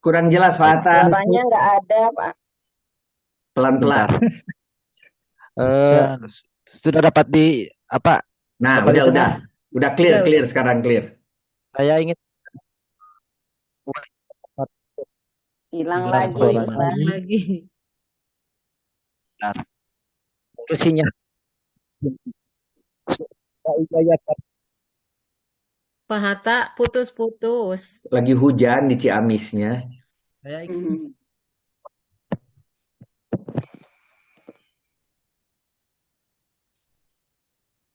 Kurang jelas Pak Hatta. Suaranya nggak ada, Pak. Pelan-pelan. Bentar. Hujan. Sudah dapat di apa? Nah, Dapat udah didengar? clear sekarang clear. Saya ingin Hilang Hilang lagi, suaranya. Ustaz. Lagi. Bentar. Isinya. Iya, Pak Hatta putus-putus. Lagi hujan di Ciamisnya. Saya ingin Hmm.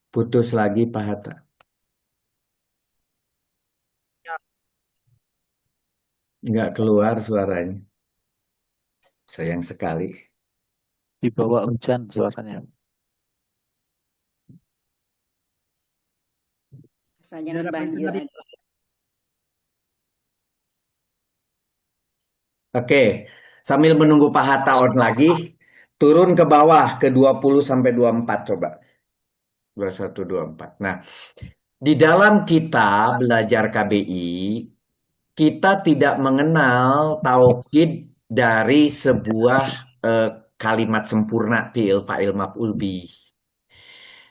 Putus lagi Pak Hatta. Nggak keluar suaranya. Sayang sekali. di bawah hujan suaranya. Asal jangan banjir aja. Oke, sambil menunggu Pak Hatta on lagi, turun ke bawah ke 20 sampai 24 coba. 21, 24. Nah, di dalam kita belajar KBI, kita tidak mengenal taukid dari sebuah kalimat sempurna fi'il fa'il maf'ul bih.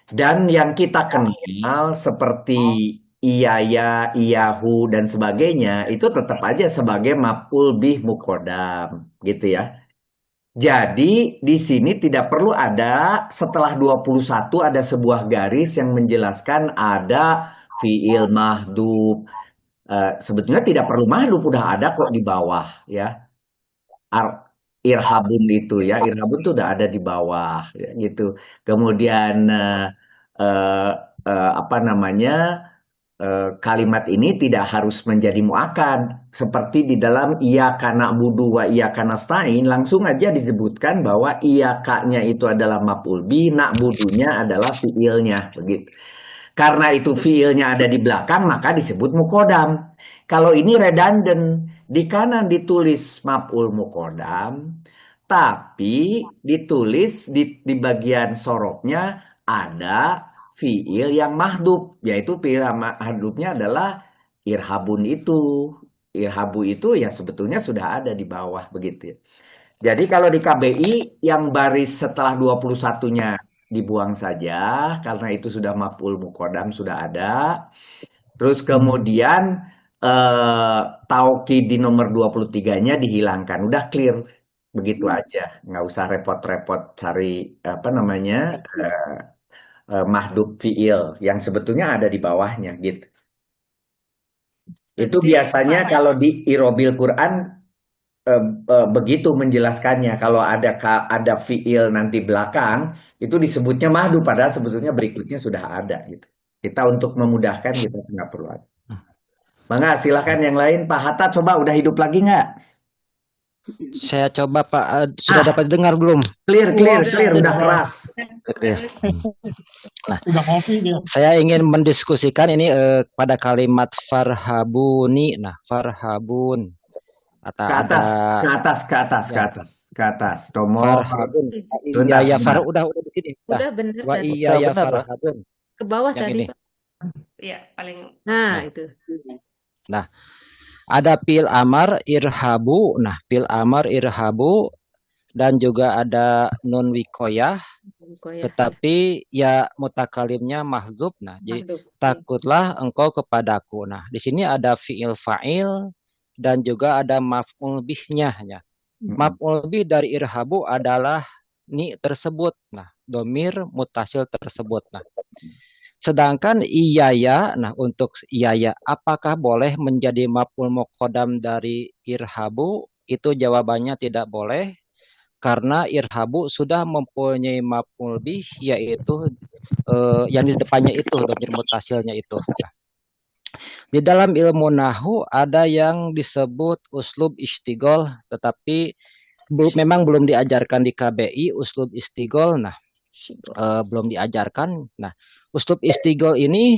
Dan yang kita kenal seperti iyaya, iyahu dan sebagainya itu tetap aja sebagai maf'ul bih muqaddam, gitu ya. Jadi di sini tidak perlu ada setelah 21 ada sebuah garis yang menjelaskan ada fi'il mahdhuf. Sebetulnya tidak perlu mahdhuf, udah ada kok di bawah ya. Irhabun itu ya, irhabun itu udah ada di bawah ya, gitu. Kemudian apa namanya? Kalimat ini tidak harus menjadi muakkad seperti di dalam iyyaka na'budu wa iyyaka nasta'in, langsung aja disebutkan bahwa iyyaka-nya itu adalah maf'ul bih, na'budunya adalah fiilnya begitu. Karena itu fiilnya ada di belakang maka disebut muqaddam. Kalau ini redundant, di kanan ditulis maf'ul muqaddam tapi ditulis di bagian sorofnya ada fiil yang mahdhuf, yaitu fiil mahdhufnya adalah irhabun itu. Irhabu itu ya sebetulnya sudah ada di bawah begitu. Jadi kalau di KBI yang baris setelah 21-nya dibuang saja karena itu sudah maf'ul muqaddam sudah ada. Terus kemudian taukid di nomor 23-nya dihilangkan. Udah clear. Begitu aja. Nggak usah repot-repot cari apa namanya mahdhuf fiil yang sebetulnya ada di bawahnya gitu. Itu Berarti biasanya Pak, kalau di irobil Quran begitu menjelaskannya. Kalau ada fiil nanti belakang itu disebutnya mahdhuf padahal sebetulnya berikutnya sudah ada gitu. Kita untuk memudahkan kita nggak perlu ada. Mangga silakan yang lain. Pak Hatta coba udah hidup lagi nggak? Saya coba Pak, sudah dapat dengar belum? Clear, udah keras. Oke. Nah, Udah ngopi dia. saya ingin mendiskusikan ini pada kalimat farhabuni. Nah, farhabun. Ke atas. Tomo. Farhabun. Sebentar, Iya, sebentar. udah di sini. Udah bener Wa tadi. iya ya Benar, Pak. farhabun. Ke bawah Yang tadi, ini. Pak. ya paling Nah, itu. Nah, ada pil amar irhabu. Nah, pil amar irhabu dan juga ada nun wikoyah, Koyah. tetapi ya mutakalimnya mahzub. Nah, jadi Mahdhuf. takutlah engkau kepadaku. Nah, di sini ada fiil fa'il dan juga ada maf'ul bihnya. Ya. Maf'ul bih dari irhabu adalah ni tersebut. Nah, domir mutasil tersebut. Nah, sedangkan iyaya, nah untuk iyaya, apakah boleh menjadi maf'ul muqaddam dari irhabu? Itu jawabannya tidak boleh, karena irhabu sudah mempunyai maf'ul bih, yaitu yang di depannya itu, domir mutasilnya itu. Nah, di dalam ilmu nahu ada yang disebut uslub istigol, tetapi memang belum diajarkan di KBI uslub istigol. Nah, belum diajarkan. Nah, uslub istigol ini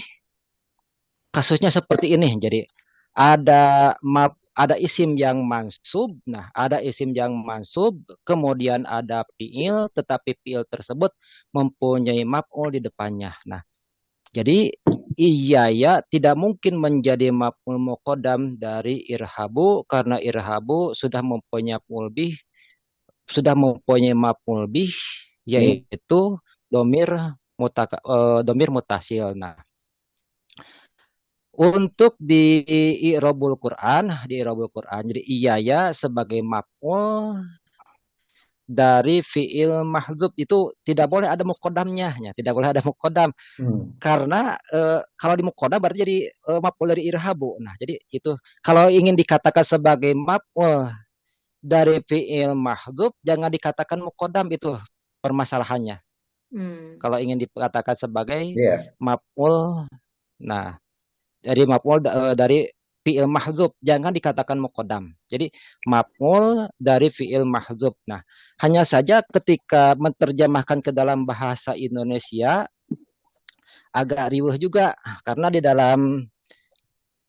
kasusnya seperti ini. Jadi ada isim yang mansub. Nah, ada isim yang mansub, kemudian ada fiil, tetapi fiil tersebut mempunyai maf'ul di depannya. Nah, Jadi iya ya tidak mungkin menjadi maf'ul muqaddam dari irhabu karena irhabu sudah mempunyai maf'ul bih yaitu domir domir mutasil. Nah, untuk di i'rabul Quran, jadi iya ya sebagai maf'ul dari fi'il mahdzub itu tidak boleh ada muqaddamnya, ya, tidak boleh ada muqaddam. Karena kalau di muqaddam berarti jadi maf'ul dari irhabu. Nah, jadi itu kalau ingin dikatakan sebagai maf'ul dari fi'il mahdzub jangan dikatakan muqaddam, itu permasalahannya. Kalau ingin dikatakan sebagai maf'ul, nah dari maf'ul dari fi'il mahdzub jangan dikatakan muqaddam. Jadi maf'ul dari fi'il mahdzub. Nah, hanya saja ketika menerjemahkan ke dalam bahasa Indonesia agak riweh juga karena di dalam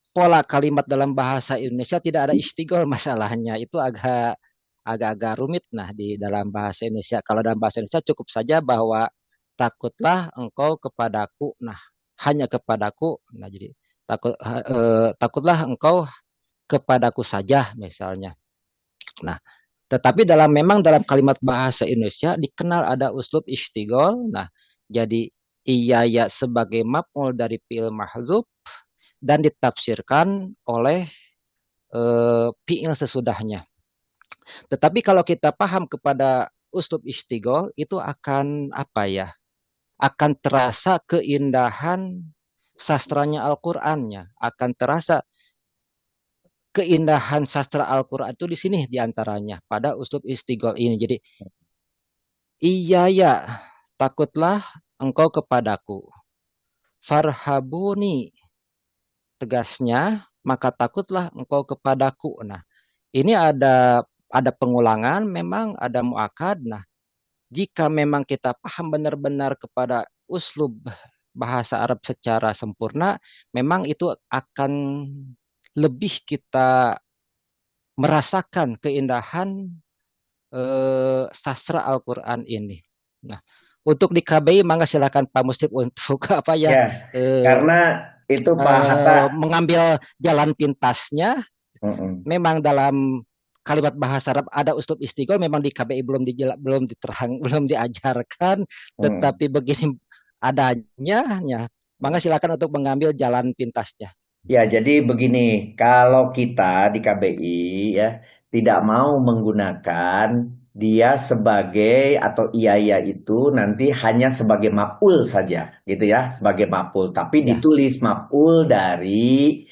pola kalimat dalam bahasa Indonesia tidak ada istighol masalahnya. Itu agak rumit nah di dalam bahasa Indonesia. Kalau dalam bahasa Indonesia cukup saja bahwa takutlah engkau kepadaku. Nah, hanya kepadaku. Nah, jadi takutlah engkau kepadaku saja misalnya. Nah, tetapi memang dalam kalimat bahasa Indonesia dikenal ada uslub istighol. Nah, jadi iya ya sebagai maf'ul dari fi'il mahdzub dan ditafsirkan oleh fi'il sesudahnya. Tetapi kalau kita paham kepada uslub istighol itu akan akan terasa keindahan sastranya Al-Qur'annya, akan terasa keindahan sastra Al-Qur'an itu di sini diantaranya pada uslub istighol ini. Jadi iya ya takutlah engkau kepadaku, farhabuni tegasnya maka takutlah engkau kepadaku. Nah, ini ada pengulangan, memang ada muakad. Nah, jika memang kita paham benar-benar kepada uslub bahasa Arab secara sempurna, memang itu akan lebih kita merasakan keindahan sastra Al-Quran ini. Nah, untuk di KBI, mangga silakan Pak Mustib untuk karena itu Pak Hatta mengambil jalan pintasnya. Memang dalam kalimat bahasa Arab ada uslub istighol, memang di KBI belum diajarkan, tetapi begini adanya, maka silakan untuk mengambil jalan pintasnya. Ya, jadi begini, kalau kita di KBI ya tidak mau menggunakan dia sebagai atau iya itu nanti hanya sebagai maf'ul saja, gitu ya, sebagai maf'ul, tapi ditulis maf'ul dari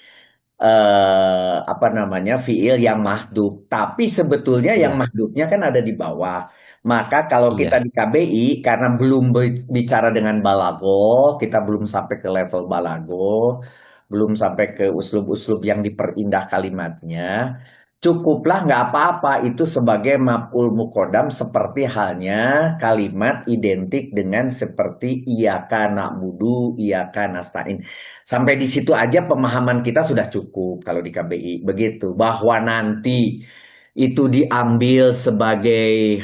fi'il yang mahdhuf. Tapi sebetulnya yang mahdhufnya kan ada di bawah. Maka kalau kita di KBI karena belum bicara dengan balago, kita belum sampai ke level balago, belum sampai ke uslub-uslub yang diperindah kalimatnya, cukuplah nggak apa-apa itu sebagai maf'ul muqaddam seperti halnya kalimat identik dengan seperti iyyaka na'budu, iyyaka nasta'in. Sampai di situ aja pemahaman kita sudah cukup kalau di KBI. Begitu, bahwa nanti itu diambil sebagai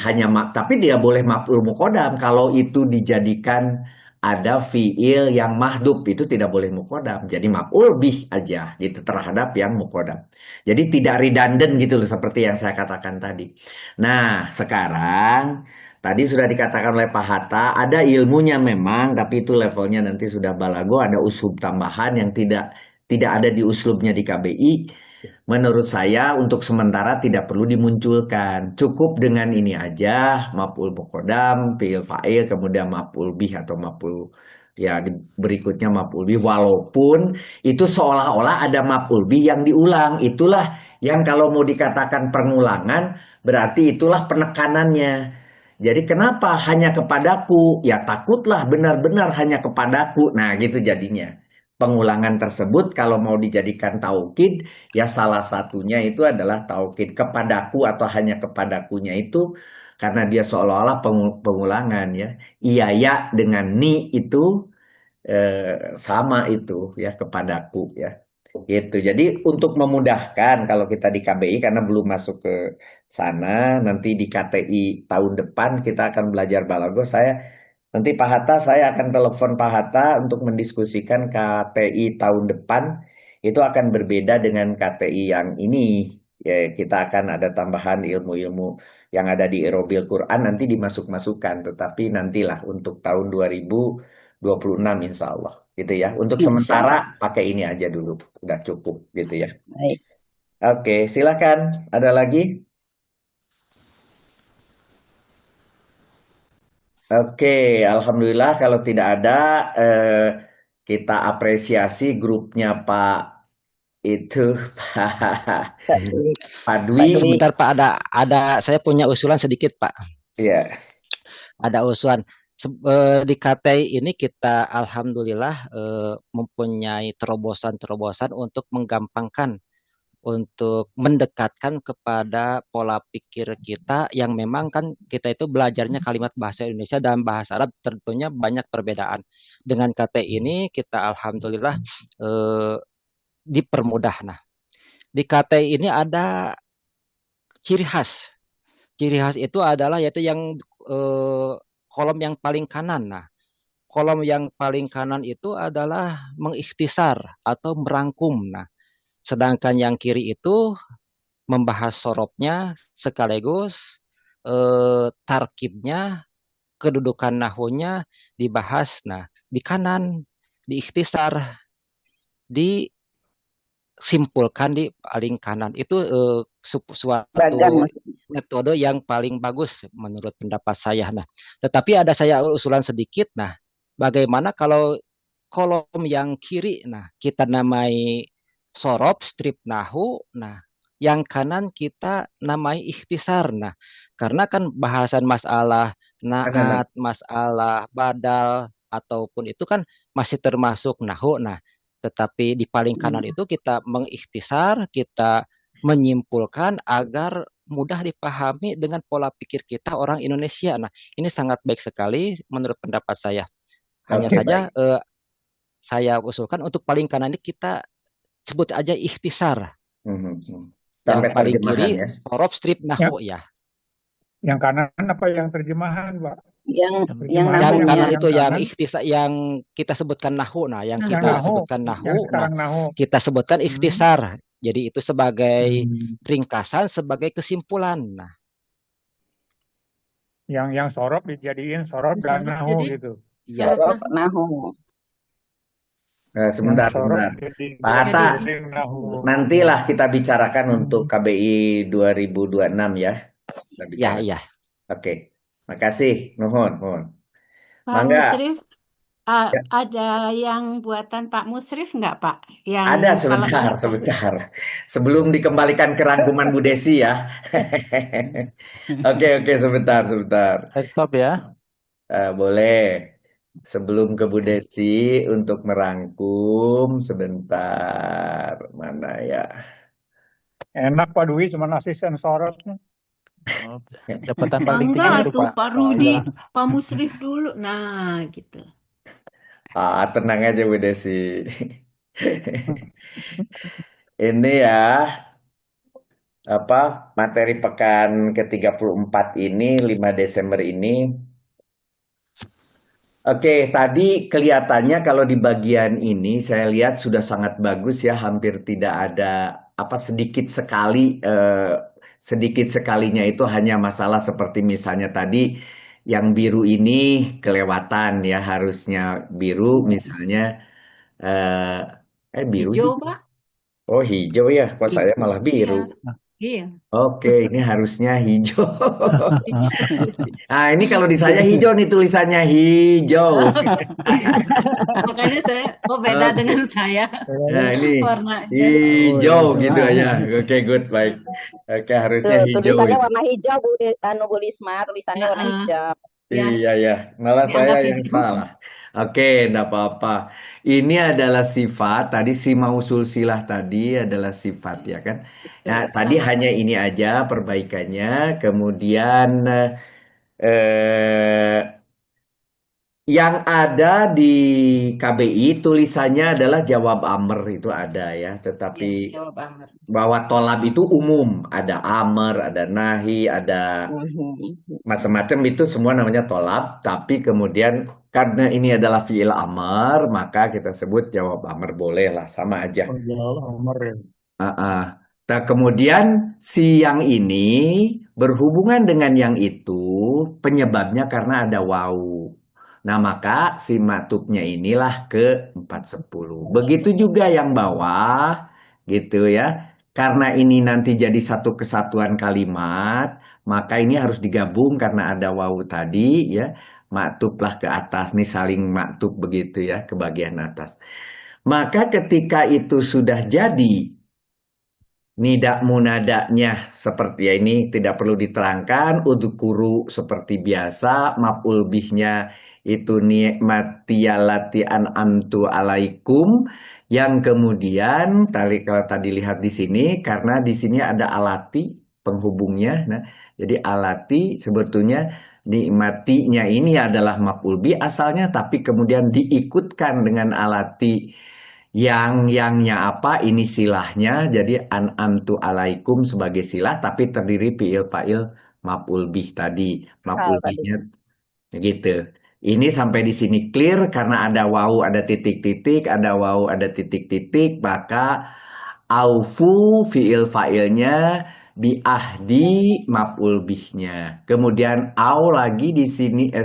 tapi tidak boleh maf'ul muqaddam kalau itu dijadikan ada fi'il yang mahdhuf, itu tidak boleh muqaddam. Jadi maf'ul bih aja gitu terhadap yang muqaddam. Jadi tidak redundant gitu loh seperti yang saya katakan tadi. Nah, sekarang tadi sudah dikatakan oleh Pak Hatta, ada ilmunya memang, tapi itu levelnya nanti sudah balago, ada uslub tambahan yang tidak ada di uslubnya di KBI. Menurut saya untuk sementara tidak perlu dimunculkan. Cukup dengan ini aja, maf'ul muqaddam, fi'il fa'il, kemudian maf'ul bih atau maf'ul berikutnya maf'ul bih, walaupun itu seolah-olah ada maf'ul bih yang diulang. Itulah yang kalau mau dikatakan pengulangan berarti itulah penekanannya. Jadi kenapa hanya kepadaku? Ya takutlah benar-benar hanya kepadaku. Nah gitu jadinya. Pengulangan tersebut kalau mau dijadikan taukid, ya salah satunya itu adalah taukid kepadaku atau hanya kepadakunya itu karena dia seolah-olah pengulangan ya. Iya ya dengan ni itu sama itu ya kepadaku ya. Gitu. Jadi untuk memudahkan kalau kita di KBI karena belum masuk ke sana, nanti di KTI tahun depan kita akan belajar balago, saya Nanti Pak Hatta, saya akan telepon Pak Hatta untuk mendiskusikan KTI tahun depan. Itu akan berbeda dengan KTI yang ini. Ya, kita akan ada tambahan ilmu-ilmu yang ada di Irobil Quran nanti dimasuk-masukkan. Tetapi nantilah untuk tahun 2026 insya Allah. Gitu ya. Untuk Insya sementara Allah. pakai ini aja dulu. Udah cukup gitu ya. Baik. Oke, silakan. Ada lagi? Oke, alhamdulillah kalau tidak ada kita apresiasi grupnya Pak itu Pak Pak Dwi. Dwi. Sebentar Pak, saya punya usulan sedikit Pak. Iya. Ada usulan. Di KTI ini kita alhamdulillah mempunyai terobosan-terobosan untuk menggampangkan, untuk mendekatkan kepada pola pikir kita yang memang kan kita itu belajarnya kalimat bahasa Indonesia dan bahasa Arab tentunya banyak perbedaan. Dengan KTI ini kita alhamdulillah dipermudah. Nah, di KTI ini ada ciri khas. Ciri khas itu adalah yaitu yang kolom yang paling kanan. Nah, kolom yang paling kanan itu adalah mengikhtisar atau merangkum. Nah, sedangkan yang kiri itu membahas sorobnya sekaligus tarkibnya, kedudukan nahwunya dibahas. Nah, di kanan diikhtisar, disimpulkan di paling kanan. Itu suatu Beragam. metode yang paling bagus menurut pendapat saya. Nah, tetapi ada saya usulan sedikit. Nah, bagaimana kalau kolom yang kiri, nah kita namai sorob, strip nahu, nah yang kanan kita namai ikhtisar. Nah, karena kan bahasan masalah naat, masalah badal, ataupun itu kan masih termasuk nahu. Nah, tetapi di paling kanan itu kita mengikhtisar, kita menyimpulkan agar mudah dipahami dengan pola pikir kita orang Indonesia. Nah, ini sangat baik sekali menurut pendapat saya. Hanya Oke, saja baik. saya usulkan untuk paling kanan ini kita sebut aja ikhtisar. Yang Sampai paling terjemahan kiri ya. sorob strip nahu ya. Yang kanan apa yang terjemahan, Pak? Yang Terjemahan Yang nahunya. kanan itu yang kanan, ikhtisar, yang kita sebutkan nahu. Nah, yang yang kita nahu, sebutkan yang nahu, nah sekarang nahu. kita sebutkan ikhtisar. Jadi itu sebagai Hmm. ringkasan, sebagai kesimpulan. Nah, Yang sorob dijadiin sorob dan Sorob nahu jadi gitu. ya. Sorob nahu. Sebentar, Yang sorob sebentar. jadi Pak Hatta, dijadiin nahu. nantilah kita bicarakan untuk KBI 2026 ya. Kita Ya, bicara. iya. Oke. Makasih. Nuhun, nuhun. Pak Mangga. Musrif, Ya, ada yang buatan Pak Musrif nggak Pak? Yang ada kalau sebentar, itu sebentar. Sebelum dikembalikan ke rangkuman Bu Desi ya. Oke, sebentar, sebentar. Stop ya. Boleh. Sebelum ke Bu Desi untuk merangkum sebentar. Mana ya? Enak Pak Dwi cuma asisten sorobnya. Oh, jabatan paling tinggi enggak itu tuh Pak. Pak Rudi, Pak Musrif dulu. Nah, gitu. Tenang aja Bu Desi. Ini ya, materi pekan ke-34 ini 5 Desember ini. Oke, tadi kelihatannya kalau di bagian ini saya lihat sudah sangat bagus ya, hampir tidak ada sedikit sekalinya itu hanya masalah seperti misalnya tadi yang biru ini kelewatan ya, harusnya biru misalnya biru Hijau, juga. Pak. Oh, hijau ya, kok saya malah biru. Iya. Oke, ini harusnya hijau. Nah, ini kalau di saya hijau nih tulisannya hijau. Makanya saya, beda dengan saya. Nah, ini Warnanya. hijau gitu aja. Oke, good, baik. Oke, harusnya hijau. Tulisannya Itu. warna hijau Bu Lisma, tulisannya warna hijau. Ya. Iya, malah saya Dianggap yang hijau. salah. Oke, enggak apa-apa. Ini adalah sifat, tadi si mausul silah tadi adalah sifat ya kan. Nah, tadi hanya ini aja perbaikannya, kemudian Yang ada di KBI tulisannya adalah jawab amr itu ada ya, Ya, tetapi jawab amr. bahwa tolab itu umum, ada amr, ada nahi, ada macam-macam, itu semua namanya tolab. Tapi kemudian karena ini adalah fi'il amr, maka kita sebut jawab amr, boleh lah, sama aja. Jawab amr ya. Nah, kemudian si yang ini berhubungan dengan yang itu, penyebabnya karena ada wawu. Nah, maka si maktubnya inilah ke 410. Begitu juga yang bawah, gitu ya. Karena ini nanti jadi satu kesatuan kalimat, maka ini harus digabung karena ada wawu tadi ya. Maktublah ke atas, nih saling maktub begitu ya, ke bagian atas. Maka ketika itu sudah jadi, nidak munadaknya seperti ya, ini tidak perlu diterangkan. Udhkuru seperti biasa, maf'ul bihnya itu ni'mati allati an'amtu alaikum, yang kemudian kalau tadi lihat di sini, karena di sini ada alati penghubungnya. Nah, jadi alati sebetulnya nikmatinya ini adalah maf'ul bih asalnya, tapi kemudian diikutkan dengan alati yangnya apa, ini silahnya, jadi an'amtu alaikum sebagai silah, tapi terdiri fi'il fa'il maf'ul bih tadi, maf'ul bihnya gitu. Ini sampai di sini clear karena ada wawu, ada titik-titik, ada wawu, ada titik-titik, maka aufu fi'il fa'ilnya, biahdi maf'ul bihnya. Kemudian au lagi di sini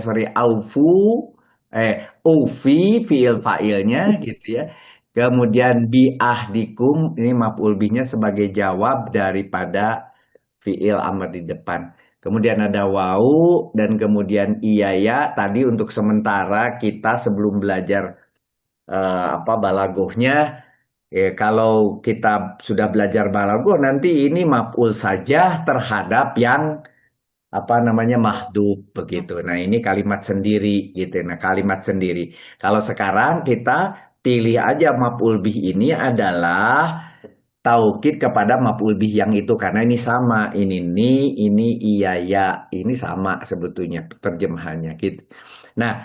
ufi fi'il fa'ilnya gitu ya. Kemudian biahdikum ini maf'ul bihnya sebagai jawab daripada fi'il amr di depan. Kemudian ada wawu dan kemudian iya ya. Tadi untuk sementara kita sebelum belajar balagohnya, kalau kita sudah belajar balagoh nanti ini maf'ul saja terhadap yang mahdhuf begitu. Nah, ini kalimat sendiri gitu. Nah, kalimat sendiri. Kalau sekarang kita pilih aja maf'ul bih ini adalah taukid kepada maf'ul bih yang itu, karena ini sama, ini iya ya, ini sama sebetulnya terjemahannya gitu. Nah,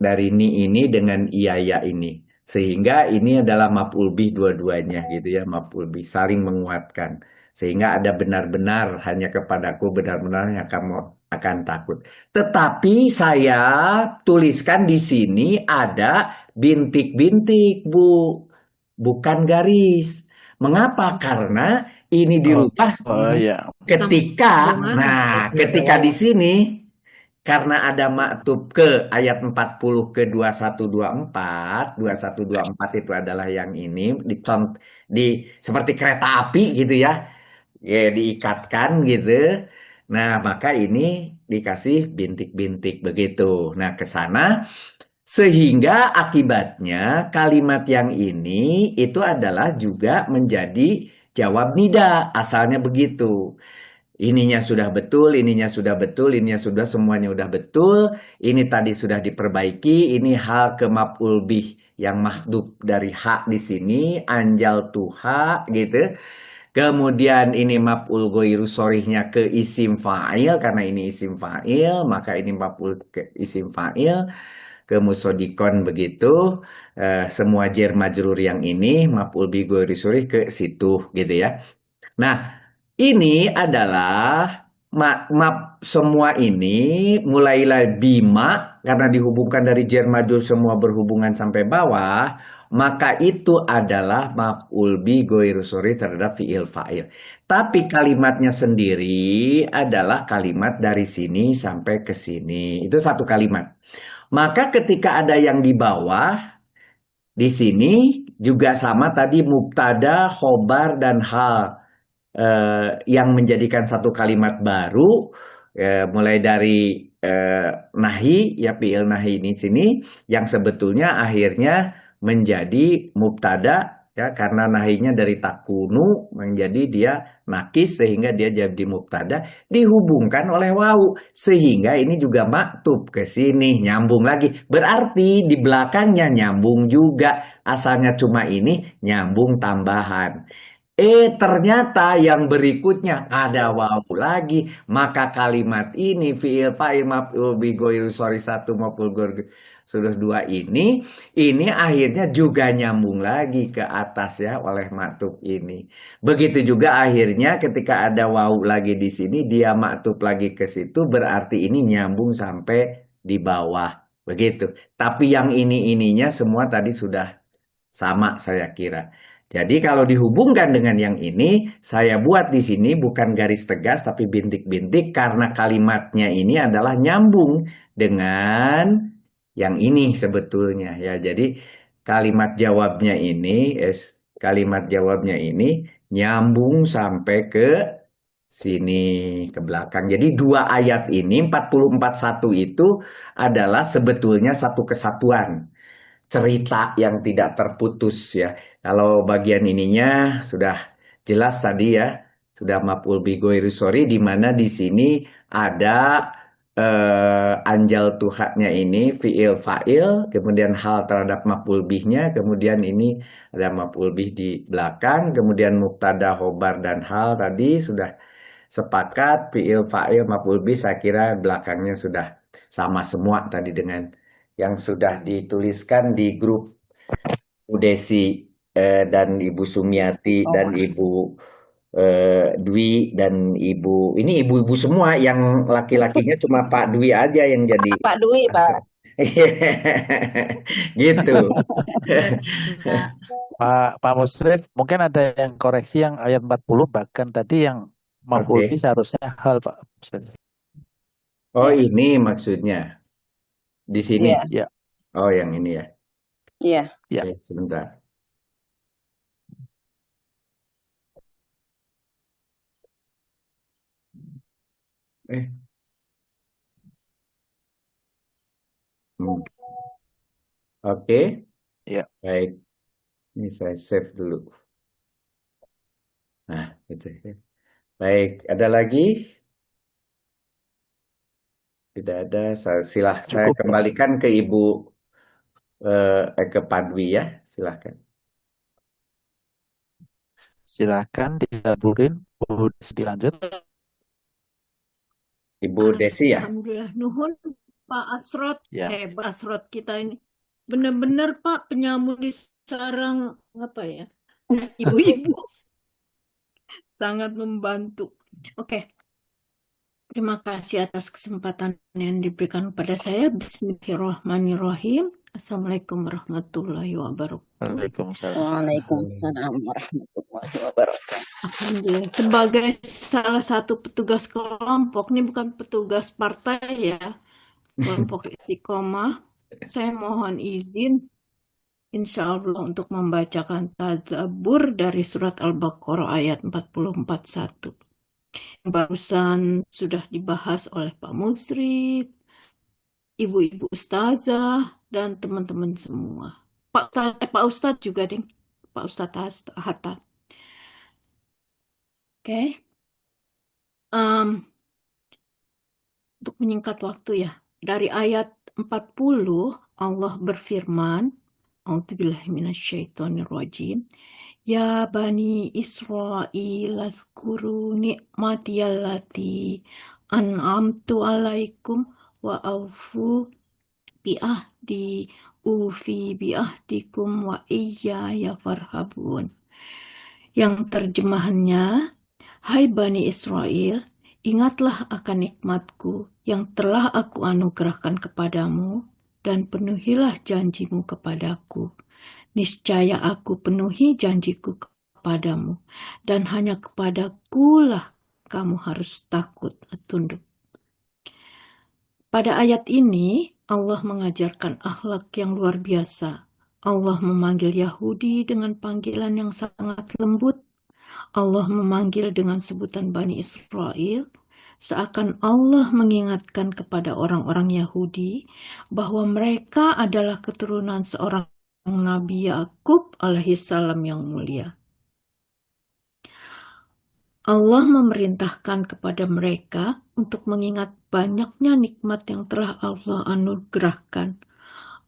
dari ini dengan iya ya ini, sehingga ini adalah maf'ul bih dua-duanya gitu ya, maf'ul bih saling menguatkan, sehingga ada benar-benar hanya kepadaku benar-benar yang kamu akan takut. Tetapi saya tuliskan di sini ada bintik-bintik, Bu, bukan garis. Mengapa? Karena ini dirubah ketika di sini, karena ada maktub ke ayat 40 ke 2124. 2124 itu adalah yang ini seperti kereta api gitu ya, diikatkan gitu. Nah, maka ini dikasih bintik-bintik begitu. Nah, ke sana, sehingga akibatnya kalimat yang ini itu adalah juga menjadi jawab nida, asalnya begitu. Ininya sudah betul, ininya sudah betul, ininya sudah, semuanya sudah betul. Ini tadi sudah diperbaiki, ini hal ke maf'ul bih yang mahdhuf dari hak di sini, anjal tuha gitu. Kemudian ini maf'ul ghairu sharihnya ke isim fa'il, karena ini isim fa'il, maka ini maf'ul ke isim fa'il. Ke musodikon begitu, semua jar majrur yang ini maf'ul bi ghairi sharih ke situ gitu ya. Nah, ini adalah semua ini mulailah bima, karena dihubungkan dari jar majrur semua berhubungan sampai bawah, maka itu adalah maf'ul bi ghairi sharih terhadap fi'il fa'il. Tapi kalimatnya sendiri adalah kalimat dari sini sampai ke sini. Itu satu kalimat. Maka ketika ada yang di bawah, di sini juga sama tadi mubtada, khobar, dan hal yang menjadikan satu kalimat baru, mulai dari nahi, ya fi'il nahi ini sini, yang sebetulnya akhirnya menjadi mubtada, ya, karena nahinya dari takunu menjadi dia nakis, sehingga dia jadi mubtada, dihubungkan oleh wawu, sehingga ini juga maktub ke sini, nyambung lagi, berarti di belakangnya nyambung juga, asalnya cuma ini nyambung tambahan. Ternyata yang berikutnya ada waw lagi. Maka kalimat ini fi'il fa'il maf'ul bi ghairi sori 1 maf'ul ghairi suruh 2 ini akhirnya juga nyambung lagi ke atas ya oleh maktub ini. Begitu juga akhirnya ketika ada waw lagi di sini dia maktub lagi ke situ berarti ini nyambung sampai di bawah. Begitu. Tapi yang ininya semua tadi sudah sama saya kira. Jadi kalau dihubungkan dengan yang ini, saya buat di sini bukan garis tegas tapi bintik-bintik karena kalimatnya ini adalah nyambung dengan yang ini sebetulnya ya. Jadi kalimat jawabnya ini nyambung sampai ke sini ke belakang. Jadi dua ayat ini 44:1 itu adalah sebetulnya satu kesatuan. Cerita yang tidak terputus ya. Kalau bagian ininya sudah jelas tadi ya, sudah maf'ul bi ghairi sori di mana di sini ada anjal tuhaknya ini fi'il fa'il, kemudian hal terhadap maf'ul bihnya, kemudian ini ada maf'ul bih di belakang, kemudian mubtada, khobar dan hal tadi sudah sepakat fi'il fa'il maf'ul bih saya kira belakangnya sudah sama semua tadi dengan yang sudah dituliskan di grup Bu Desi dan Ibu Sumiati dan Ibu Dwi dan ibu-ibu semua yang laki-lakinya cuma Pak Dwi aja yang jadi Pak Dwi, Pak. gitu. Pak Musrif, mungkin ada yang koreksi yang ayat 40 bahkan tadi yang maf'ul bih seharusnya hal Pak. Oh ini maksudnya di sini. Iya. Oh yang ini ya. Iya. Oke, sebentar. Oke. Ya. Baik. Ini saya save dulu. Nah, gitu. Baik, ada lagi? Tidak ada. Saya kembalikan ke Ibu ke Pak Dwi ya. Silahkan. Silahkan dikaburin. Dilanjut. Ibu Desi ya. Alhamdulillah. Nuhun Pak Asrot. Ya. Pak Asrot kita ini. Benar-benar Pak penyambung sarang apa ya? Ibu-ibu. Sangat membantu. Oke. Terima kasih atas kesempatan yang diberikan kepada saya. Bismillahirrahmanirrahim. Assalamualaikum warahmatullahi wabarakatuh. Waalaikumsalam warahmatullahi wabarakatuh. Alhamdulillah. Sebagai salah satu petugas kelompok, ini bukan petugas partai ya, kelompok Istiqomah, saya mohon izin insya Allah untuk membacakan tadabbur dari surat Al-Baqarah ayat 44:1. Barusan sudah dibahas oleh Pak Musrif, Ibu-ibu Ustazah, dan teman-teman semua. Pak Ustadz juga, ding. Pak Ustadz Hatta. Oke. Untuk menyingkat waktu ya, dari ayat 40 Allah berfirman, A'udzubillahi minasyaitonirrajim. Ya Bani Israil azkuru ni'matiyallati an'amtu alaikum wa aufu bi'ahdi ufi bi'ahdikum wa iyaya farhabun. Yang terjemahannya, hai Bani Israel, ingatlah akan nikmatku yang telah aku anugerahkan kepadamu dan penuhilah janjimu kepadaku. Niscaya aku penuhi janjiku kepadamu dan hanya kepadakulah kamu harus takut tunduk. Pada ayat ini Allah mengajarkan akhlak yang luar biasa. Allah memanggil Yahudi dengan panggilan yang sangat lembut. Allah memanggil dengan sebutan Bani Israel, seakan Allah mengingatkan kepada orang-orang Yahudi bahwa mereka adalah keturunan seorang Nabi Yakub alaihissalam yang mulia. Allah memerintahkan kepada mereka untuk mengingat banyaknya nikmat yang telah Allah anugerahkan.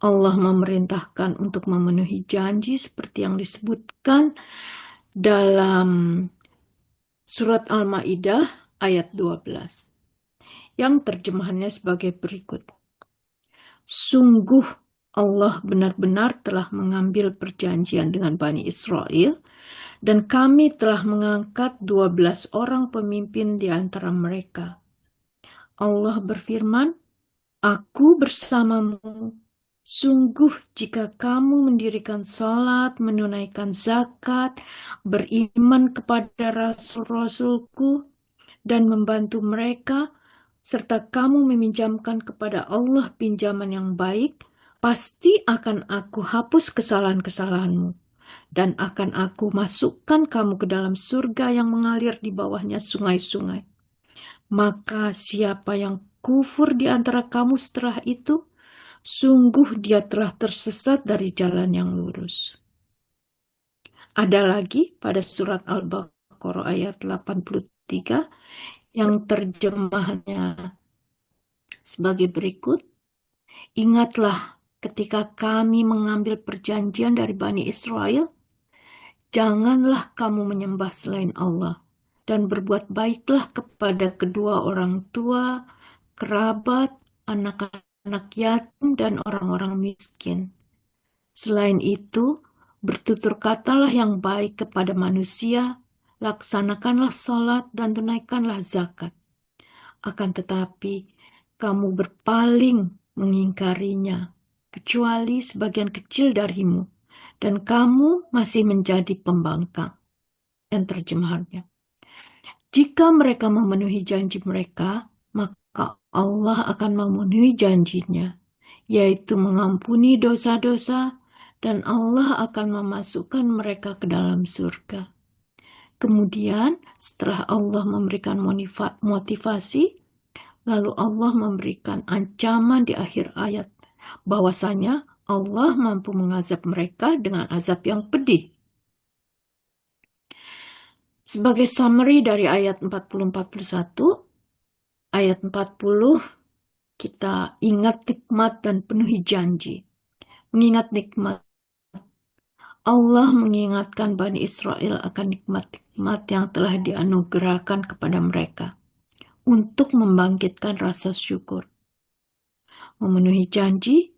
Allah memerintahkan untuk memenuhi janji seperti yang disebutkan dalam surat Al-Maidah ayat 12 yang terjemahannya sebagai berikut. Sungguh Allah benar-benar telah mengambil perjanjian dengan Bani Israel, dan kami telah mengangkat 12 orang pemimpin di antara mereka. Allah berfirman, Aku bersamamu. Sungguh jika kamu mendirikan salat, menunaikan zakat, beriman kepada Rasul-Rasulku, dan membantu mereka, serta kamu meminjamkan kepada Allah pinjaman yang baik, pasti akan aku hapus kesalahan-kesalahanmu, dan akan aku masukkan kamu ke dalam surga yang mengalir di bawahnya sungai-sungai. Maka siapa yang kufur di antara kamu setelah itu, sungguh dia telah tersesat dari jalan yang lurus. Ada lagi pada surat Al-Baqarah ayat 83 yang terjemahannya sebagai berikut. Ingatlah ketika kami mengambil perjanjian dari Bani Israel, janganlah kamu menyembah selain Allah, dan berbuat baiklah kepada kedua orang tua, kerabat, anak-anak yatim, dan orang-orang miskin. Selain itu, bertutur katalah yang baik kepada manusia, laksanakanlah sholat, dan tunaikanlah zakat. Akan tetapi, kamu berpaling mengingkarinya, kecuali sebagian kecil darimu, dan kamu masih menjadi pembangkang. Yang terjemahannya, jika mereka memenuhi janji mereka, maka Allah akan memenuhi janjinya, yaitu mengampuni dosa-dosa, dan Allah akan memasukkan mereka ke dalam surga. Kemudian, setelah Allah memberikan motivasi, lalu Allah memberikan ancaman di akhir ayat, bahwasanya Allah mampu mengazab mereka dengan azab yang pedih. Sebagai summary dari ayat 40-41, ayat 40, kita ingat nikmat dan penuhi janji. Mengingat nikmat, Allah mengingatkan Bani Israel akan nikmat-nikmat yang telah dianugerahkan kepada mereka untuk membangkitkan rasa syukur. Memenuhi janji,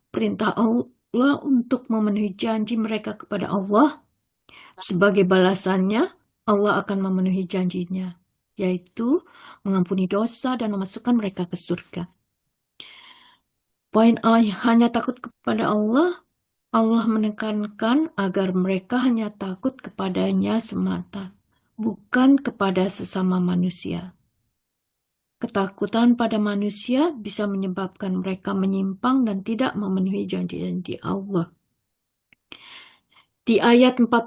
perintah Allah untuk memenuhi janji mereka kepada Allah. Sebagai balasannya, Allah akan memenuhi janjinya, yaitu mengampuni dosa dan memasukkan mereka ke surga. Poin hanya takut kepada Allah menekankan agar mereka hanya takut kepadanya semata, bukan kepada sesama manusia. Ketakutan pada manusia bisa menyebabkan mereka menyimpang dan tidak memenuhi janji-janji Allah. Di ayat 41,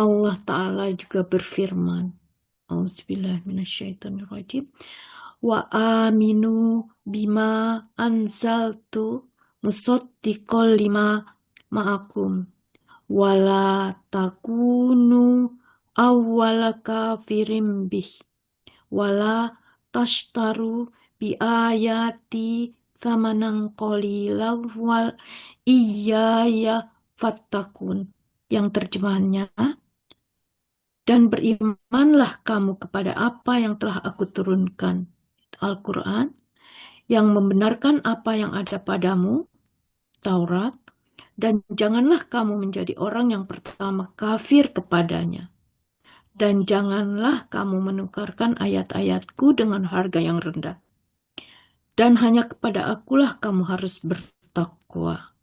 Allah Ta'ala juga berfirman, Auzubillahiminasyaitonirrajim, wa aminu bima anzaltu musaddiqal lima ma'akum wala takunu awwala kafirim bih wala tashtaru bi ayati thamanan qalilan wal iyaya fattakun. Yang terjemahannya, dan berimanlah kamu kepada apa yang telah aku turunkan, Al-Quran, yang membenarkan apa yang ada padamu, Taurat, dan janganlah kamu menjadi orang yang pertama kafir kepadanya. Dan janganlah kamu menukarkan ayat-ayatku dengan harga yang rendah. Dan hanya kepada akulah kamu harus bertakwa.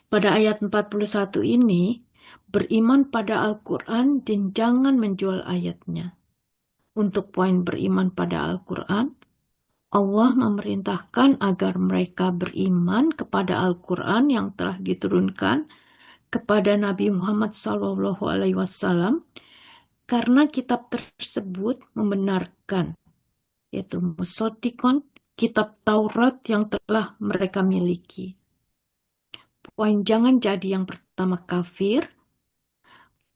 Pada ayat 41 ini, beriman pada Al-Quran dan jangan menjual ayatnya. Untuk poin beriman pada Al-Quran, Allah memerintahkan agar mereka beriman kepada Al-Quran yang telah diturunkan kepada Nabi Muhammad SAW, karena kitab tersebut membenarkan, yaitu musaddiqon, kitab Taurat yang telah mereka miliki. Poin jangan jadi yang pertama kafir,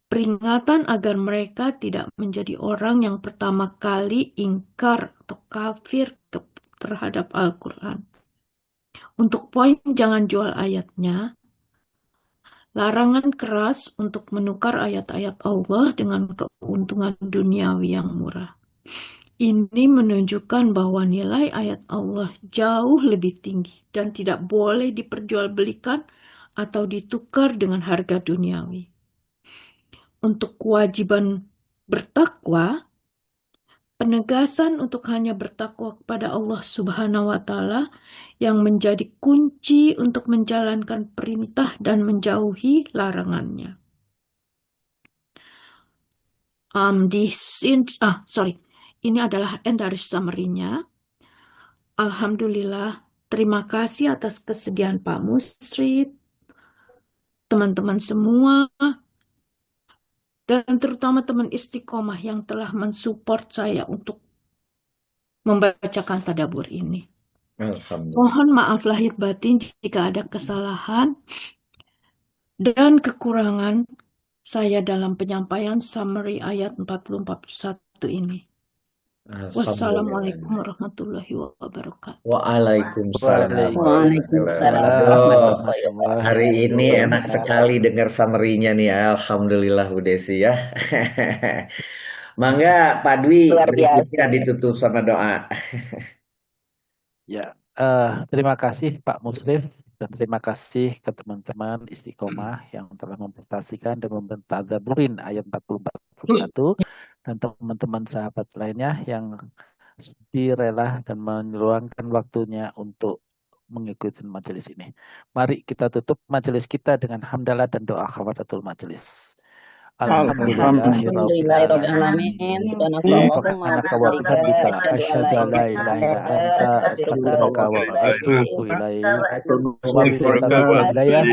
peringatan agar mereka tidak menjadi orang yang pertama kali ingkar atau kafir terhadap Al-Quran. Untuk poin jangan jual ayatnya, Larangan keras untuk menukar ayat-ayat Allah dengan keuntungan duniawi yang murah. Ini menunjukkan bahwa nilai ayat Allah jauh lebih tinggi dan tidak boleh diperjualbelikan atau ditukar dengan harga duniawi. Untuk kewajiban bertakwa, penegasan untuk hanya bertakwa kepada Allah Subhanahu wa Ta'ala yang menjadi kunci untuk menjalankan perintah dan menjauhi larangannya. Ini adalah end dari summary-nya. Alhamdulillah, terima kasih atas kesediaan Pak Musrif, teman-teman semua, dan terutama teman Istiqomah yang telah mensupport saya untuk membacakan tadabbur ini. Alhamdulillah. Mohon maaf lahir batin jika ada kesalahan dan kekurangan saya dalam penyampaian summary ayat 40-41 ini. Wassalamualaikum warahmatullahi wabarakatuh. Waalaikumsalam. Waalaikumsalam Aduh, warahmatullahi warahmatullahi hari ini enak wabarakatuh. sekali dengar summary-nya nih. Alhamdulillah Bu Desi ya. Mangga Pak Dwi Luar biasa. berikutnya ditutup sama doa. Ya, terima kasih Pak Musrif dan terima kasih ke teman-teman Istiqomah yang telah mempresentasikan dan mentadabburin ayat 40-41 dan teman-teman sahabat lainnya yang rela dan meluangkan waktunya untuk mengikuti majelis ini. Mari kita tutup majelis kita dengan hamdalah dan doa kafaratul majelis. Alhamdulillahirrahmanirrahim. Subhanaka wa bihamdika asyhadu an la ilaha illa anta astaghfiruka wa atubu ilaik. Wabillahi taufiq wal hidayah.